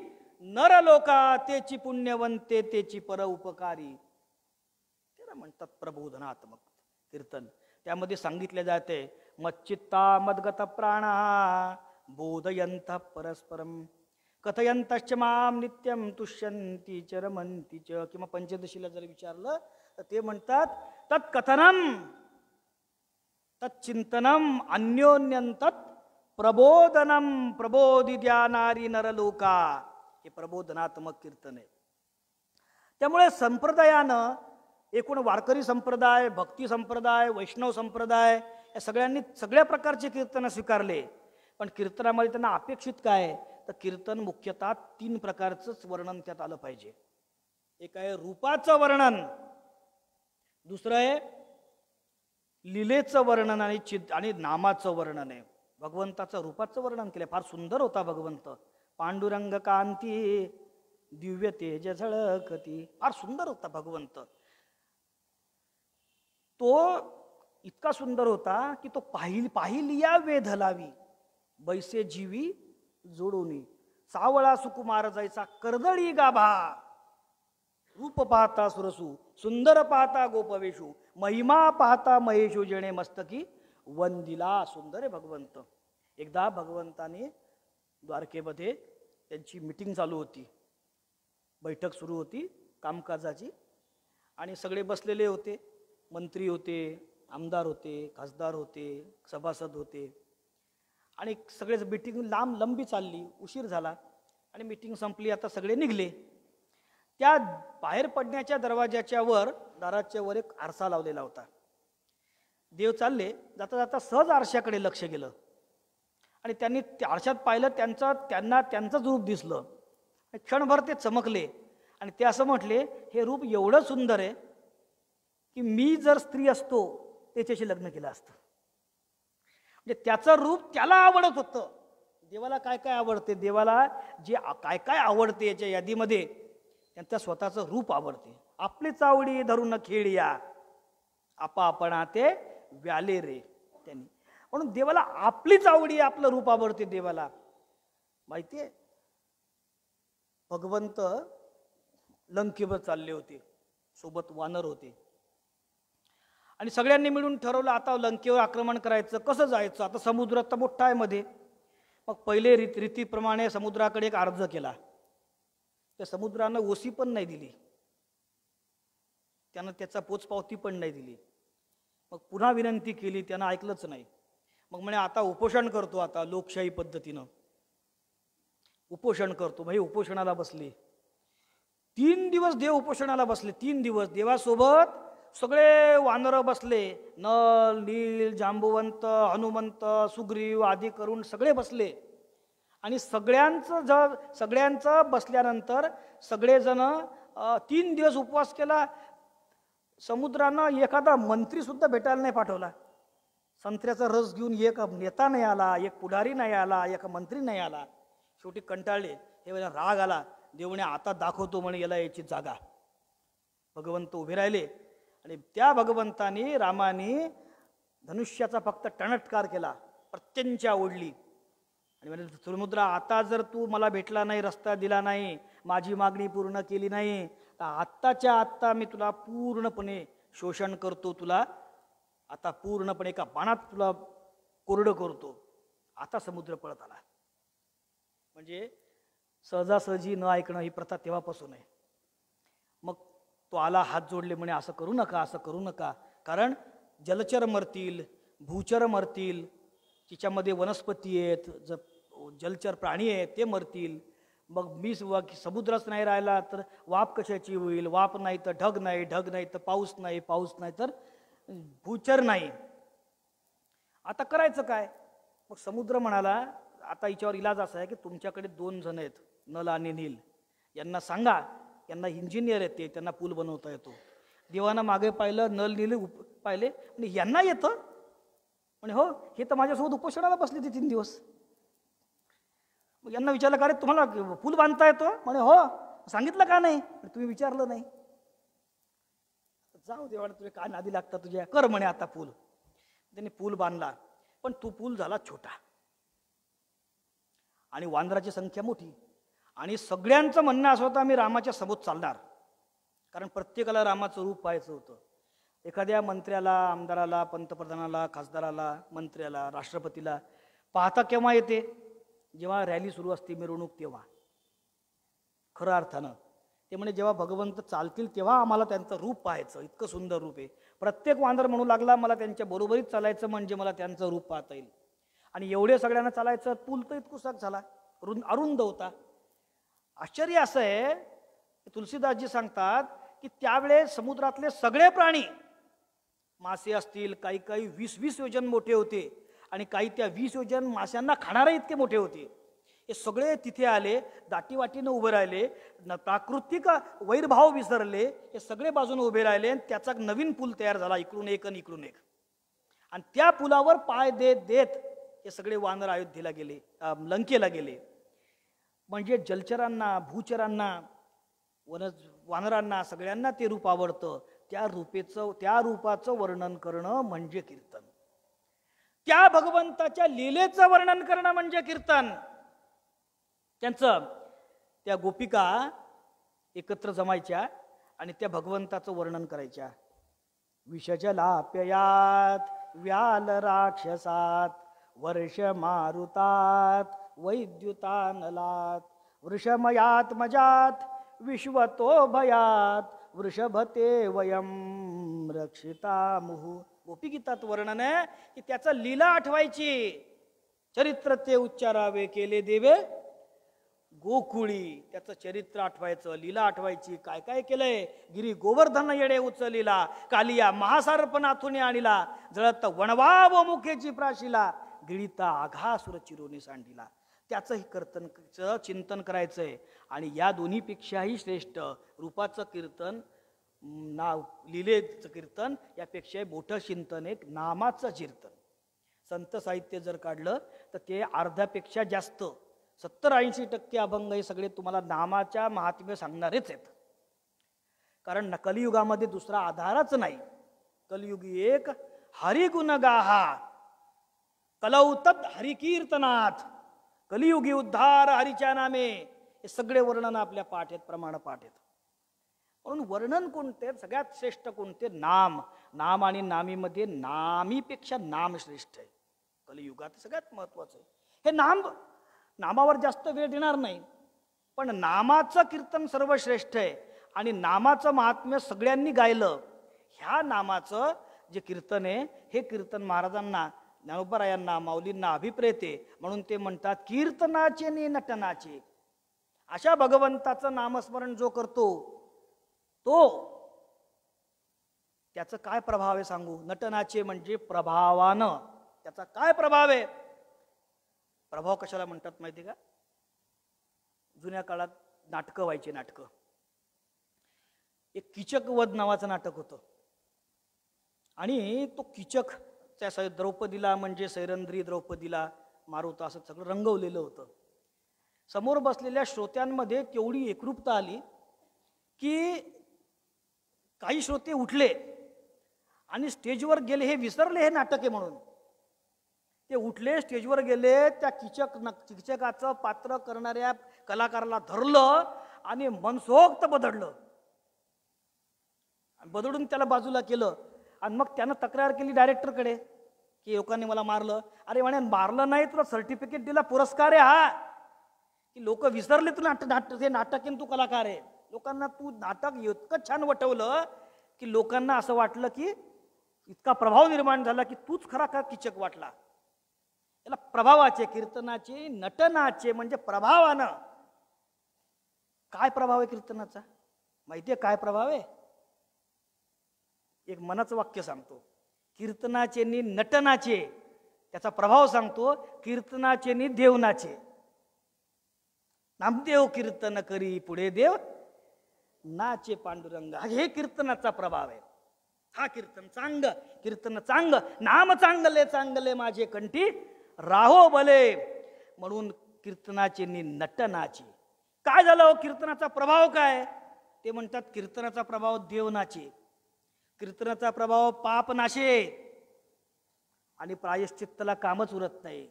नरलोका तेची पुण्यवंते तेची पर उपकारी, त्याला म्हणतात प्रबोधनात्मक कीर्तन. त्यामध्ये सांगितले जाते मच्चित्ता मद्गत प्राणा बोधयंत परस्परम कथयंतश्च माम नित्यम तुष्यंती च रमंती च. किंवा पंचदशीला जर विचारलं तर ते म्हणतात तत्कथनम तच्चिंतनम अन्योन्यंतत् प्रबोधनम प्रबोधिद्या नारी नरलोका. हे प्रबोधनात्मक कीर्तन आहे. त्यामुळे संप्रदायानं, एकूण वारकरी संप्रदाय, भक्ती संप्रदाय, वैष्णव संप्रदाय या सगळ्यांनी सगळ्या प्रकारचे कीर्तन स्वीकारले. पण कीर्तनामध्ये त्यांना अपेक्षित काय, तर कीर्तन मुख्यतः 3 प्रकारचंच वर्णन त्यात आलं पाहिजे. एक आहे रूपाचं वर्णन, दुसरं आहे लीलेचं वर्णन आणि नामाचं वर्णन आहे. भगवंताचं रूपाचं वर्णन केलं, फार सुंदर होता भगवंत. पांडुरंग कांती दिव्य तेज झळकती, फार सुंदर होता भगवंत. तो इतका सुंदर होता की तो पाहिलिया वेध लावी बैसे जीवी जोडोनी सावळा सुकुमार जायचा कर्दळी गाभा रूप पाहता सुरसू सुंदर पाहता गोपवेशू महिमा पाहता महेशू जणे मस्तकी वंदिला. सुंदर आहे भगवंत. एकदा भगवंताने द्वारकेमध्ये त्यांची मीटिंग चालू होती, बैठक सुरू होती कामकाजाची, आणि सगळे बसलेले होते. मंत्री होते, आमदार होते, खासदार होते, सभासद होते, आणि सगळेच मीटिंग लंबी चालली. उशीर झाला आणि मीटिंग संपली. आता सगळे निघले. त्या बाहेर पडण्याच्या दरवाजाच्या वर, दाराच्या वर एक आरसा लावलेला होता. देव चालले, जाता जाता सहज आरशाकडे लक्ष गेलं आणि त्यांनी आरशात पाहिलं, त्यांना त्यांचंच रूप दिसलं. क्षणभर ते चमकले आणि ते असं म्हटले, हे रूप एवढं सुंदर आहे की मी जर स्त्री असतो त्याच्याशी लग्न केलं असतं. म्हणजे त्याचं रूप त्याला आवडत होतं. देवाला काय काय आवडते, देवाला जे काय काय आवडते याच्या यादीमध्ये त्यांचं स्वतःचं रूप आवडते. आपली चावडी धरून खेळिया आपा आपणा ते व्याले रे. त्यांनी म्हणून देवाला आपलीच आवडी, आपलं रूप आवडते देवाला. माहितीये, भगवंत लंकेवर चालले होते, सोबत वानर होते आणि सगळ्यांनी मिळून ठरवलं आता लंकेवर आक्रमण करायचं. कसं जायचं? आता समुद्र तर मोठा आहे मध्ये. मग पहिले रीतीप्रमाणे समुद्राकडे एक अर्ज केला. त्या समुद्रानं ओसी पण नाही दिली, त्यानं त्याचा पोचपावती पण नाही दिली. मग पुन्हा विनंती केली, त्यानं ऐकलंच नाही. मग म्हणे आता उपोषण करतो, आता लोकशाही पद्धतीनं उपोषण करतो. म्हणजे उपोषणाला बसले. 3 दिवस देव उपोषणाला बसले. 3 दिवस देवासोबत सगळे वानरं बसले. नल, नील, जांबुवंत, हनुमंत, सुग्रीव आदी करून सगळे बसले. आणि सगळ्यांचं बसल्यानंतर सगळेजण 3 दिवस उपवास केला. समुद्रानं एखादा मंत्री सुद्धा भेटायला नाही पाठवला. संत्र्याचा रस घेऊन एक नेता नाही आला, एक पुढारी नाही आला, एक मंत्री नाही आला. शेवटी कंटाळले. हे वेळेला राग आला. देव म्हणे आता दाखवतो म्हणे याला याची जागा. भगवंत उभे राहिले आणि त्या भगवंतानी रामानी धनुष्याचा फक्त टणटकार केला, प्रत्यंचा ओढली आणि म्हणे समुद्रा आता जर तू मला भेटला नाही, रस्ता दिला नाही, माझी मागणी पूर्ण केली नाही, तर आत्ताच्या आत्ता मी तुला पूर्णपणे शोषण करतो. तुला आता पूर्णपणे एका बाणात तुला कोरडं करतो. आता समुद्र पळत आला. म्हणजे सहजासहजी न ऐकणं ही प्रथा तेव्हापासून आहे. मग तो आला, हात जोडले, म्हणे असं करू नका, असं करू नका, कारण जलचर मरतील, भूचर मरतील, तिच्यामध्ये वनस्पती आहेत, जलचर प्राणी आहेत, ते मरतील. मग मी समुद्रच नाही राहिला तर वाफ कशाची होईल? वाफ नाही तर ढग नाही, ढग नाही तर पाऊस नाही, पाऊस नाही तर भूचर नाही. आता करायचं काय? मग समुद्र म्हणाला आता हिच्यावर इलाज असा आहे की तुमच्याकडे 2 जण आहेत, नल आणि नील, यांना सांगा, यांना इंजिनियर येते, त्यांना पूल बनवता येतो. देवानं मागे पाहिलं, नल नील पाहिले आणि यांना येतं. म्हणे हो, हे तर माझ्यासोबत उपोषणाला बसले ते 3 दिवस. मग यांना विचारलं का रे तुम्हाला पूल बांधता येतो? म्हणे हो. सांगितलं का नाही? तुम्ही विचारलं नाही. जाऊ देवाला, तुझे काय नादी लागतात तुझ्या, कर म्हणे आता पूल. त्यांनी पूल बांधला, पण तो पूल झाला छोटा आणि वानराची संख्या मोठी. आणि सगळ्यांचं म्हणणं असं होतं आम्ही रामाच्या सोबत चालणार, कारण प्रत्येकाला रामाचं रूप पाहायचं होतं. एखाद्या मंत्र्याला, आमदाराला, पंतप्रधानाला, खासदाराला, मंत्र्याला, राष्ट्रपतीला पाहता केव्हा येते? जेव्हा रॅली सुरू असते, मिरवणूक, तेव्हा. खरं अर्थानं ते म्हणे जेव्हा भगवंत चालतील तेव्हा आम्हाला त्यांचं रूप पाहायचं, इतकं सुंदर रूप आहे. प्रत्येक वानर म्हणू लागला मला त्यांच्या बरोबरीत चालायचं म्हणजे मला त्यांचं रूप पाहता येईल. आणि एवढे सगळ्यांना चालायचं, पूल तर इतकुसाच झाला, अरुंद होता. आश्चर्य असं आहे, तुलसीदासजी सांगतात की त्यावेळेस समुद्रातले सगळे प्राणी, मासे असतील, काही काही 20-20 योजन मोठे होते आणि काही त्या 20 योजन माशांना खाणारे इतके मोठे होते. हे सगळे तिथे आले, दाटीवाटीनं उभे राहिले, प्राकृतिक वैरभाव विसरले, हे सगळे बाजूने उभे राहिले आणि त्याचा नवीन पूल तयार झाला, इकडून एक आणि इकडून एक. आणि त्या पुलावर पाय देत देत हे सगळे वानर अयोध्येला गेले, लंकेला गेले. म्हणजे जलचरांना, भूचरांना, वानरांना सगळ्यांना ते रूप आवडतं. त्या रूपाचं वर्णन करणं म्हणजे कीर्तन. त्या भगवंताच्या लीलेचं वर्णन करणं म्हणजे कीर्तन. त्यांचं त्या गोपिका एकत्र जमायच्या आणि त्या भगवंताचं वर्णन करायच्या. विषजलाप्ययात व्याल राक्षसात वर्ष मारुतात वैद्युतानलात वृषमयात मजात विश्वतो भयात वृषभते वयम रक्षिता मुहु. गोपीगीतात वर्णन आहे की त्याचं लीला आठवायची, चरित्र ते उच्चारावे केले देवे गोकुळी. त्याचं चरित्र आठवायचं, लीला आठवायची. काय काय केलंय? गिरी गोवर्धन येडे उचलिला, कालिया महासार्पनाथुने आणिला, जळत वणवाव मुखेची प्राशिला, गिळीता आघासुर चिरोनी सांडिला. त्याचंही कीर्तन चिंतन करायचंय. आणि या दोन्हीपेक्षाही श्रेष्ठ रूपाचं कीर्तन, नाव लीलेचं कीर्तन यापेक्षा मोठं चिंतन एक नामाचं कीर्तन. संत साहित्य जर काढलं तर ते अर्ध्यापेक्षा जास्त, 70-80% अभंग हे सगळे तुम्हाला नामाच्या महात्म्य सांगणारेच आहेत. कारण कलियुगामध्ये दुसरा आधारच नाही. कलियुगी एक हरिगुण गाहा कलौ तत् हरिकीर्तनात. कलियुगी उद्धार हरिच्या नामे. हे सगळे वर्णन आपल्या पाठ आहेत, प्रमाण पाठ आहेत. म्हणून वर्णन कोणते सगळ्यात श्रेष्ठ कोणते? नाम. नाम आणि नामीमध्ये नामीपेक्षा नाम श्रेष्ठ आहे. कलियुगात सगळ्यात महत्वाचं आहे हे नाम. नामावर जास्त वेळ देणार नाही, पण नामाचं कीर्तन सर्वश्रेष्ठ आहे. आणि नामाचं महात्म्य सगळ्यांनी गायलं. ह्या नामाचं जे कीर्तन आहे हे कीर्तन महाराजांना, ज्ञानोबरायांना, माऊलींना अभिप्रेत आहे. म्हणून ते म्हणतात कीर्तनाचे नि नटनाचे. अशा भगवंताचं नामस्मरण जो करतो तो त्याचं काय प्रभाव आहे सांगू. नटनाचे म्हणजे प्रभावानं. त्याचा काय प्रभाव आहे? प्रभाव कशाला म्हणतात माहिती का? जुन्या काळात नाटकं व्हायची. नाटकं, एक कीचक वध नावाचं नाटक होतं. आणि तो कीचक त्या द्रौपदीला म्हणजे सैरंध्री द्रौपदीला मारुत असं सगळं रंगवलेलं होतं. समोर बसलेल्या श्रोत्यांमध्ये केवढी एकरूपता आली की काही श्रोते उठले आणि स्टेजवर गेले. हे विसरले हे नाटक आहे म्हणून. ते उठले, स्टेजवर गेले, त्या कीचकाचं पात्र करणाऱ्या कलाकाराला धरलं आणि मनसोक्त बदडलं. बदडून त्याला बाजूला केलं. आणि मग त्यानं तक्रार केली डायरेक्टरकडे की लोकांनी मला मारलं. अरे म्हणे मारलं नाही, तुला सर्टिफिकेट दिला, पुरस्कार आहे हा. की लोक विसरले तू हे नाटक आहे, तू कलाकार आहे. लोकांना तू नाटक इतकं छान वटवलं की लोकांना असं वाटलं की इतका प्रभाव निर्माण झाला की तूच खरा का कीचक वाटला. याला प्रभावाचे, कीर्तनाचे, नटनाचे म्हणजे प्रभावानं. काय प्रभाव आहे कीर्तनाचा माहितीये? काय प्रभाव आहे? एक मनाचं वाक्य सांगतो. कीर्तनाचे नि नटनाचे त्याचा प्रभाव सांगतो. कीर्तनाचे नि देवनाचे. नामदेव कीर्तन करी पुढे देव नाचे पांडुरंग. हे कीर्तनाचा प्रभाव आहे. हा कीर्तन चांग, कीर्तन चांग, नाम चांगले चांगले माझे कंठी राहो भले. म्हणून कीर्तनाचे नि नटनाचे. काय झालं कीर्तनाचा प्रभाव काय? ते म्हणतात कीर्तनाचा प्रभाव देवनाचे, कीर्तनाचा प्रभाव पाप नाशे. आणि प्रायश्चित्तला कामच उरत नाही.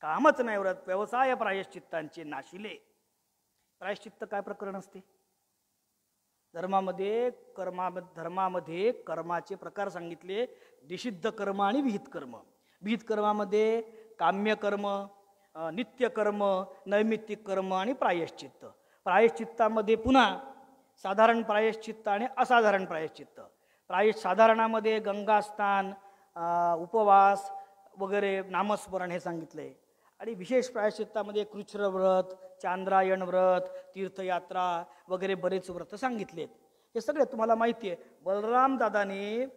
कामच नाही उरत. व्यवसाय प्रायश्चित्तांचे नाशिले. प्रायश्चित्त काय प्रकरण असते? धर्मामध्ये कर्माचे प्रकार सांगितले. निषिद्ध कर्म आणि विहित कर्म. विहित कर्मामध्ये काम्य कर्म, नित्य कर्म, नैमित्तिक कर्म आणि प्रायश्चित्त. प्रायश्चित्तामध्ये पुन्हा साधारण प्रायश्चित्त आणि असाधारण प्रायश्चित्त. साधारणामध्ये गंगास्नान, उपवास वगैरे, नामस्मरण हे सांगितले. आणि विशेष प्रायश्चित्तामध्ये कृच्छ्र व्रत, चांद्रायण व्रत, तीर्थयात्रा वगैरे बरेच व्रत सांगितलेत. हे सगळे तुम्हाला माहिती आहे. बलराम दादाने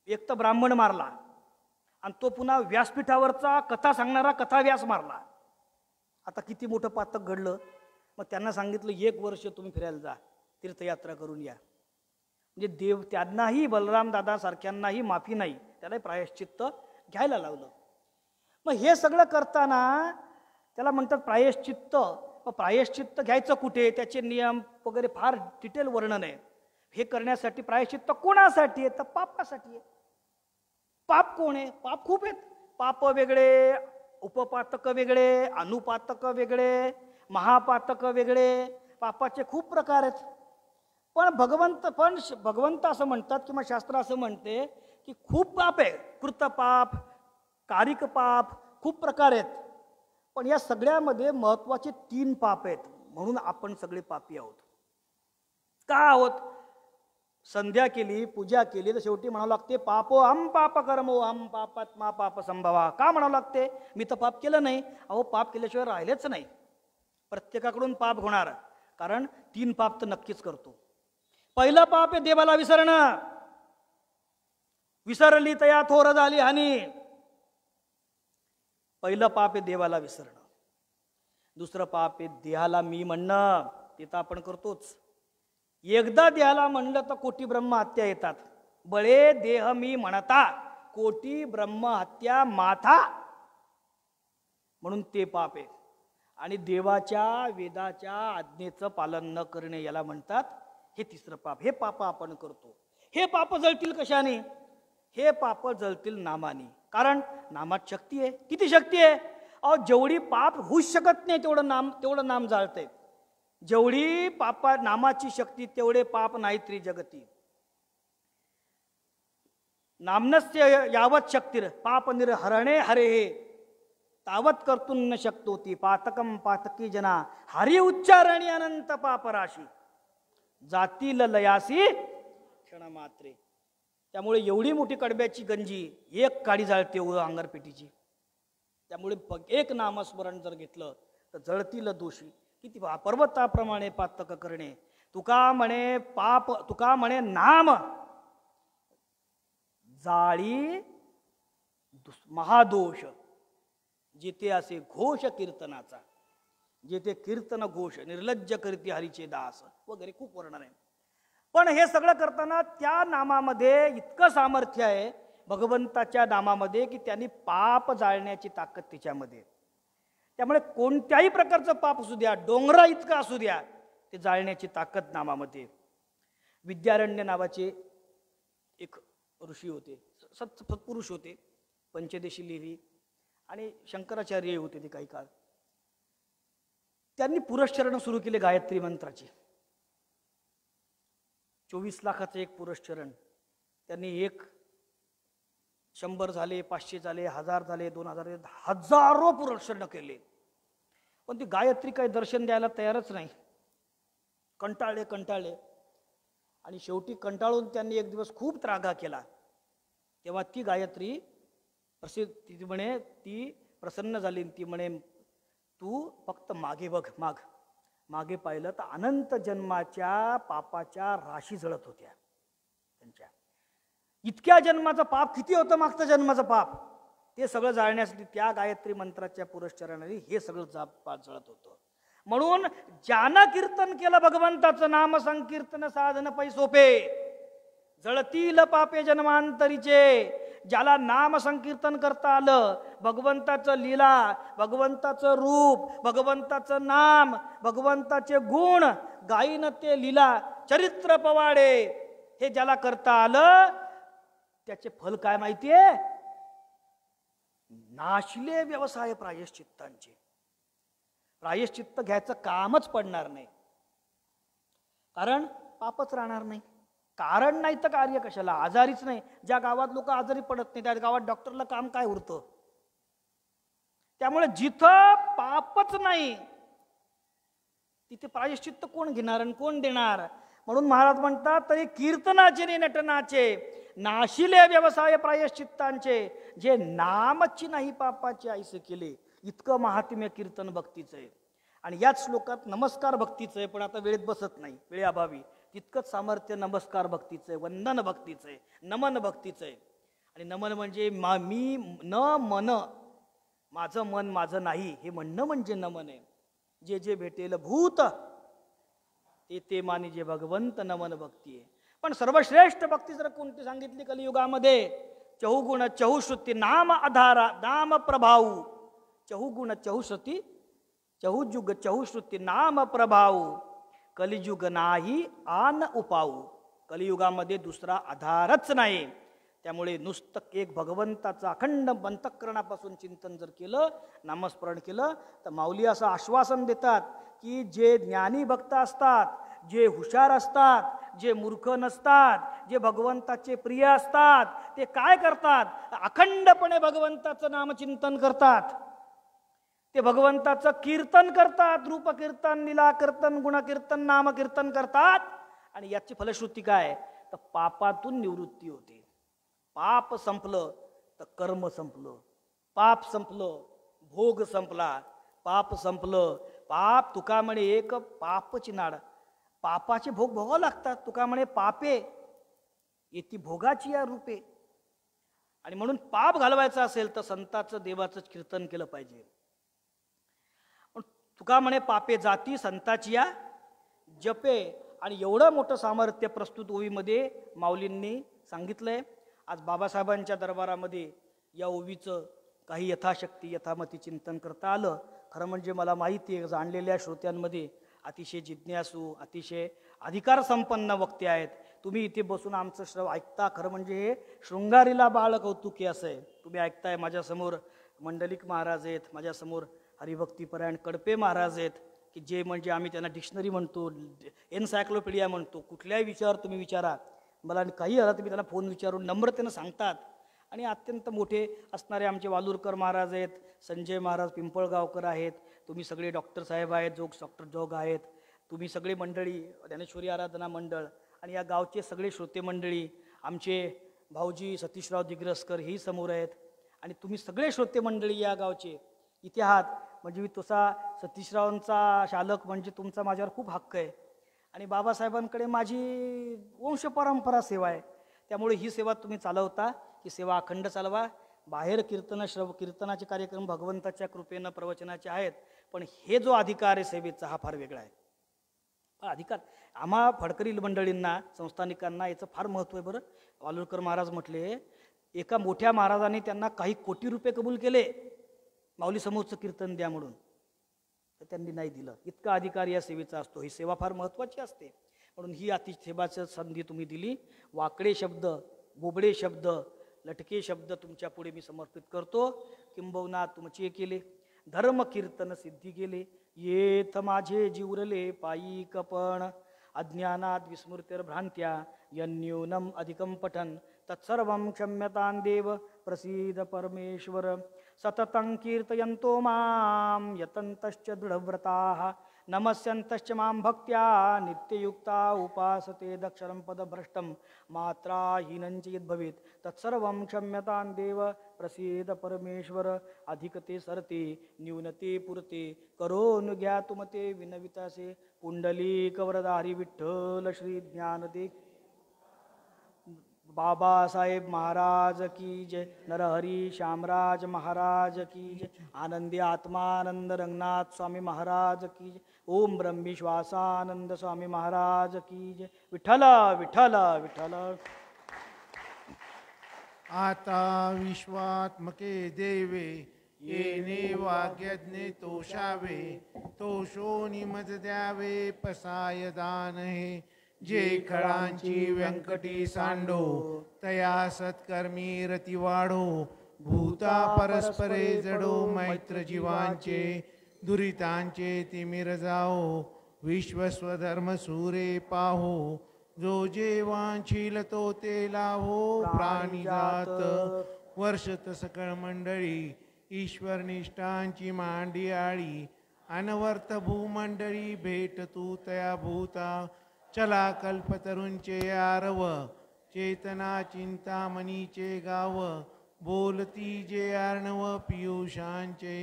एक तर ब्राह्मण मारला आणि तो पुन्हा व्यासपीठावरचा कथा सांगणारा कथाव्यास मारला. आता किती मोठं पातक घडलं. मग त्यांना सांगितलं 1 वर्ष तुम्ही फिरायला जा, तीर्थयात्रा करून या. म्हणजे देव त्यांनाही, बलराम दादा सारख्यांनाही माफी नाही. त्याला प्रायश्चित्त घ्यायला लावलं. मग हे सगळं करताना त्याला म्हणतात प्रायश्चित्त. मग प्रायश्चित्त घ्यायचं कुठे, त्याचे नियम वगैरे फार डिटेल वर्णन आहे. हे करण्यासाठी प्रायश्चित्त कोणासाठी आहे? तर पापासाठी आहे. पाप कोण आहे? पाप खूप आहेत. पाप वेगळे, उपपातक वेगळे, अनुपातक वेगळे, महापातक वेगळे. पापाचे खूप प्रकार आहेत. पण भगवंत असं म्हणतात किंवा शास्त्र असं म्हणते की खूप पाप आहे. कृतपाप, कारिक पाप, खूप प्रकार आहेत. पण या सगळ्यामध्ये महत्वाचे 3 पाप आहेत. म्हणून आपण सगळे पापी आहोत. का आहोत? संध्या केली, पूजा केली तर शेवटी म्हणावं लागते पापो हम पाप कर्मो हम पापात्मा पाप संभवा. का म्हणावं लागते? मी तर पाप केलं नाही. अहो, पाप केल्याशिवाय राहिलेच नाही. प्रत्येकाकडून पाप होणार. कारण 3 पाप तर नक्कीच करतो. पहिलं पाप आहे देवाला विसरणं. विसरली तया थोर झाली हानी. पहिलं पाप आहे देवाला विसरणं. दुसरं पाप आहे देहाला मी म्हणणं. ते तर आपण करतोच. एकदा देहाला म्हणलं तर कोटी ब्रह्म हत्या येतात. बळे देह मी म्हणता कोटी ब्रह्म हत्या माथा. म्हणून ते पाप आहे. आणि देवाच्या वेदाच्या आज्ञेचं पालन न करणे याला म्हणतात हे 3रं पाप. हे पाप आपण करतो. हे पाप जळतील कशाने? हे पाप जळतील नामाने. कारण नामात शक्ती आहे. किती शक्ती आहे? अहो जेवढी पाप होऊच शकत नाही तेवढं नाम जाळते. जेवढी पापा नामाची शक्ती तेवढे पाप नाही त्रि जगती. नामनस्य यावत शक्तीर पाप निर्हरणे हरे हे तावत कर्तुं न शक्तोती पातकम पातकी जना हरी उच्चारणी अनंत पापराशी जातील लयासी क्षणमात्रे. त्यामुळे एवढी मोठी कडब्याची गंजी एक काडी जाळते अंगारपेटीची. त्यामुळे एक नामस्मरण जर घेतलं तर जळतील दोषी. किती पर्वताप्रमाणे पातक करणे. तुका म्हणे नाम जाळी महादोष. जिथे असे घोष कीर्तनाचा, जिथे कीर्तन घोष निर्लज्ज करती हरीचे दास वगैरे खूप वर्णन आहे. पण हे सगळं करताना त्या नामामध्ये इतकं सामर्थ्य आहे भगवंताच्या नामामध्ये की त्यांनी पाप जाळण्याची ताकद तिच्यामध्ये. त्यामुळे कोणत्याही प्रकारचं पाप असू द्या, डोंगरा इतकं असू द्या, ते जाळण्याची ताकद नामामध्ये. विद्यारण्य नावाचे एक ऋषी होते, सत्पुरुष होते, पंचदेशी लिहिली आणि शंकराचार्य होते ते काही काळ. त्यांनी पुरश्चरण सुरू केले गायत्री मंत्राची. 24 लाखाचं एक पुरश्चरण. त्यांनी 100 झाले, 500 झाले, 1000 झाले, 2000 हजारो पुरश्चरण केले. पण ती गायत्री काही दर्शन द्यायला तयारच नाही. कंटाळले आणि शेवटी कंटाळून त्यांनी एक दिवस खूप त्रागा केला. तेव्हा ती गायत्री ती म्हणे, ती प्रसन्न झाली. ती म्हणे, तू फक्त मागे बघ. मागे पाहिलं तर अनंत जन्माच्या पापाच्या राशी जळत होत्या त्यांच्या. इतक्या जन्माचं पाप किती होतं, मागचं जन्माचं पाप, ते सगळं जाळण्यासाठी त्या गायत्री मंत्राच्या पुरश्चरणाने हे सगळं पाप जळत होतं. म्हणून ज्यानं कीर्तन केलं भगवंताचं नाम संकीर्तन साधन पै सोपे जळतील पापे जन्मांतरीचे. ज्याला नाम संकीर्तन करता आलं, भगवंताचं लीला, भगवंताचं रूप, भगवंताचं नाम, भगवंताचे गुण गाईन ते लीला चरित्र पवाडे, हे ज्याला करता आलं त्याचे फल काय माहितीये? नाशले व्यवसाय प्रायश्चित्तांचे. प्रायश्चित्त घ्यायचं कामच पडणार नाही, कारण पापच राहणार नाही. कारण नाही तर कार्य कशाला? आजारीच नाही. ज्या गावात लोक आजारी पडत नाही त्या गावात डॉक्टरला काम काय उरतं? त्यामुळे जिथं पापच नाही तिथे प्रायश्चित्त कोण घेणार आणि कोण देणार? म्हणून महाराज म्हणतात, तरी कीर्तनाचे ने नटनाचे नाशिले व्यवसाय प्रायश्चित्तांचे. जे नामची नाही पापाचे ऐसे केले. इतकं महात्म्य कीर्तन भक्तीचं आहे. आणि याच श्लोकात नमस्कार भक्तीचं आहे, पण आता वेळेत बसत नाही, वेळेअभावी. तितकंच सामर्थ्य नमस्कार भक्तीचं आहे, वंदन भक्तीचं आहे, नमन भक्तीचं आहे. आणि नमन म्हणजे मी न मन, माझं मन माझं नाही हे म्हणणं म्हणजे नमन आहे. जे जे भेटेल भूत ते मानी जे भगवंत नमन भक्ती आहे. पण सर्वश्रेष्ठ भक्ती जर कोणती सांगितली कलियुगामध्ये, चहुगुण चहुश्रुती नाम आधारा नाम प्रभाऊ. चहुगुण चहुश्रुती चहुजुग चहुश्रुती नाम प्रभाऊ. कलियुग नाही आन उपाऊ. कलियुगामध्ये दुसरा आधारच नाही. त्यामुळे नुसतं एक भगवंताचं अखंड अंतःकरणापासून चिंतन जर केलं, नामस्मरण केलं, तर माऊली असं आश्वासन देतात की जे ज्ञानी भक्त असतात, जे हुशार असतात, जे मूर्ख नसतात, जे भगवंताचे प्रिय असतात, ते काय करतात? अखंडपणे भगवंताचं नामचिंतन करतात. ते भगवंताचं कीर्तन करतात, रूपकीर्तन, लीला कीर्तन, गुणकीर्तन, नामकीर्तन करतात. आणि याची फलश्रुती काय? तर पापातून निवृत्ती होते. पाप संपलं तर कर्म संपलं, पाप संपलं भोग संपला, पाप संपलं पाप. तुका म्हणे एक पापची नाड, पापाचे भोग भोगावं लागतात. तुका म्हणे पापे येती भोगाची या रूपे. आणि म्हणून पाप घालवायचं असेल तर संताचं देवाचं कीर्तन केलं पाहिजे. तुका म्हणे पापे जाती संताची या जपे. आणि एवढं मोठं सामर्थ्य प्रस्तुत ओवीमध्ये माऊलींनी सांगितलंय. आज बाबासाहेबांच्या दरबारामध्ये या ओवीचं काही यथाशक्ती यथामती चिंतन करता आलं. खरं म्हणजे मला माहिती आहे, जाणलेल्या श्रोत्यांमध्ये अतिशय जिज्ञासू, अतिशय अधिकार संपन्न वक्ते आहेत. तुम्ही इथे बसून आमचं श्रव ऐकता. खरं म्हणजे हे शृंगारीला बाळ कौतुकी असं आहे. तुम्ही ऐकताय माझ्यासमोर मंडलिक महाराज आहेत, माझ्यासमोर हरिभक्तीपरायण कडपे महाराज आहेत, की जे म्हणजे आम्ही त्यांना डिक्शनरी म्हणतो, एनसायक्लोपीडिया म्हणतो. कुठल्याही विषयावर तुम्ही विचारा, मला काही आला तुम्ही त्यांना फोन विचारून नम्रतेनं सांगतात. आणि अत्यंत मोठे असणारे आमचे वालुरकर महाराज आहेत, संजय महाराज पिंपळगावकर आहेत, तुम्ही सगळे डॉक्टर साहेब आहेत, डॉक्टर जोग आहेत, तुम्ही सगळे मंडळी, ज्ञानेश्वरी आराधना मंडळ आणि या गावचे सगळे श्रोते मंडळी, आमचे भाऊजी सतीशराव दिग्रसकर हेही समोर आहेत. आणि तुम्ही सगळे श्रोते मंडळी या गावचे इथे आहात. म्हणजे मी तसा सतीशरावांचा शालक म्हणजे तुमचा माझ्यावर खूप हक्क आहे. आणि बाबासाहेबांकडे माझी वंशपरंपरा सेवा आहे. त्यामुळे ही सेवा तुम्ही चालवता, ही सेवा अखंड चालवा. बाहेर कीर्तनाचे कार्यक्रम भगवंताच्या कृपेनं प्रवचनाचे आहेत, पण हे जो अधिकार आहे सेवेचा हा फार वेगळा आहे. हा अधिकार आम्हा फडकरी मंडळींना, संस्थानिकांना याचं फार महत्त्व आहे. बरं, वालुरकर महाराज म्हटले, एका मोठ्या महाराजांनी त्यांना काही कोटी रुपये कबूल केले माऊली समोरचं कीर्तन द्या म्हणून, तर त्यांनी नाही दिलं. इतका अधिकार या सेवेचा असतो. ही सेवा फार महत्त्वाची असते. म्हणून ही सेवाची संधी तुम्ही दिली. वाकडे शब्द, बोबडे शब्द, लटके शब्द तुमच्या पुढे मी समर्पित करतो. किंबहुना तुमचे केले धर्म कीर्तन सिद्धी गेले, येथ माझे जीवरले पायी कपण, अज्ञानात विस्मृतिर्भ्रांत्या यन्यूनम अधिकं पठन, तत्सर्वं क्षम्यतां देव प्रसीद परमेश्वर. सततं कीर्तयन्तो मां यतन्तश्च दृढव्रताः, नमस्यन्तश्च मां भक्त्या नित्ययुक्ता उपासते. दक्षरं पदभ्रष्टं मात्राहीनं च यद्भवेत् तत्सर्वं क्षम्यतां देव प्रसीद परमेश्वर. अधिकते सरते न्यूनते पुरते, करोनु ज्ञातुमते विनवितासे. पुंडलीक वरदारी विठ्ठल श्री ज्ञानदे बाबासाहेब महाराज की जय. नरहरी श्यामराज महाराज की जय. आनंदी आत्मानंद रंगनाथ स्वामी महाराज की जय. ओम ब्रह्मी श्वासानंद स्वामी महाराज की जय. विठ्ठल विठ्ठल विठ्ठल. आता विश्वात्मके देवे, येणे वाग्यज्ञे तोषावे, तोषोनी मज द्यावे पसाय दान हे. जे खळांची व्यंकटी सांडो, तया सत्कर्मी रती वाढो. भूता परस्परे जडो मैत्र जीवांचे, दुरितांचे तिमिर जाओ. विश्वस्वधर्म सूरे पाहो, जो जे वांछील तो ते लाभो. प्राणी जात वर्षत सकळ मंडळी, ईश्वर निष्ठांची मांडी आळी. अनवर्थ भूमंडळी भेट तू तया भूता. चला कल्पतरूंचे आरव, चेतना चिंतामणीचे गाव. बोलती जे अर्णव पियुषांचे,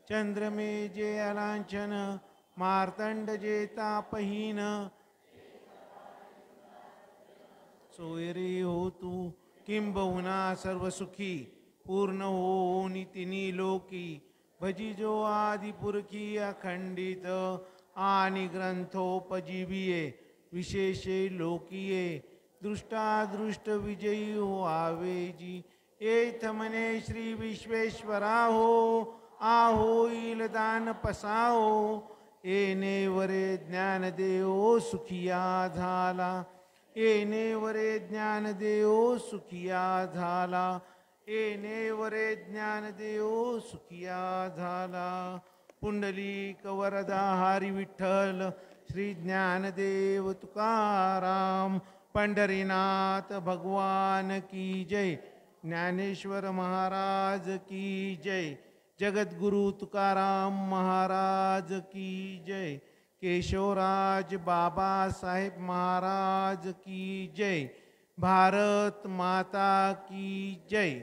चंद्रमे जे अलांछन. मार्तंड जे तापहीन, सोयरे हो तू. किंबहुना सर्वसुखी, पूर्ण हो तिनी लोकी. भजी जो आदिपुरखी अखंडित, आणि ग्रंथोपजीविये विशेषे लोकीये. दृष्टादृष्ट विजयी हो आवेजी, येथ मने श्री विश्वेश्वरा हो. आहोईल दान पसाहो, येणे वरे ज्ञान देव सुखिया झाला. येणे वरे ज्ञान देव सुखिया झाला. येणे वरे ज्ञान देव सुखिया झाला. पुंडलिक वरदा हरी विठ्ठल श्री ज्ञानदेव तुकाराम. पंढरीनाथ भगवान की जय. ज्ञानेश्वर महाराज की जय. जगद्गुरु तुकाराम महाराज की जय. केशवराज बाबासाहेब महाराज की जय. भारत माता की जय.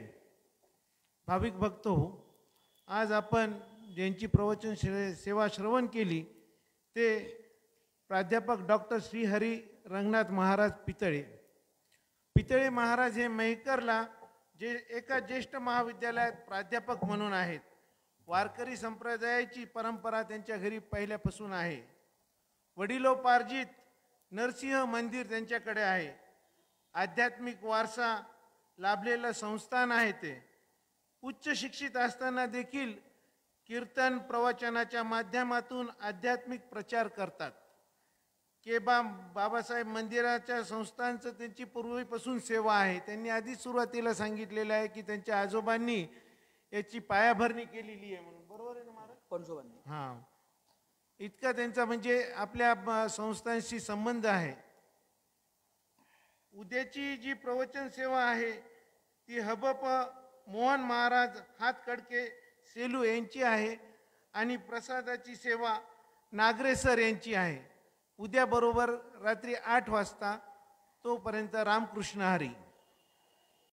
भाविक भक्त हो, आज आपण ज्यांची प्रवचन सेवा श्रवण केली ते प्राध्यापक डॉक्टर श्रीहरी रंगनाथ महाराज पितळे. पितळे महाराज हे मेहकरला एका ज्येष्ठ महाविद्यालयात प्राध्यापक म्हणून आहेत. वारकरी संप्रदायाची परंपरा त्यांच्या घरी पहिल्यापासून आहे. वडिलोपार्जित नरसिंह मंदिर त्यांच्याकडे आहे. आध्यात्मिक वारसा लाभलेलं संस्थान आहे ते. उच्च शिक्षित असताना देखील कीर्तन प्रवचनाच्या माध्यमातून आध्यात्मिक प्रचार करतात. बाबासाहेब मंदिराच्या संस्थांचं त्यांची पूर्वीपासून सेवा आहे. त्यांनी आधीच सुरुवातीला सांगितलेलं आहे की त्यांच्या आजोबांनी याची पायाभरणी केलेली आहे म्हणून. बरोबर आहे ना महाराज? पणजोबांनी. हां, इतका त्यांचा म्हणजे आपल्या संस्थांशी संबंध आहे. उद्याची जी प्रवचन सेवा आहे ती हबप मोहन महाराज हातकडके सेलू यांची आहे आणि प्रसादाची सेवा नागरे सर यांची आहे. उद्या बरोबर रात्री 8 वाजता. तोपर्यंत रामकृष्ण हरी.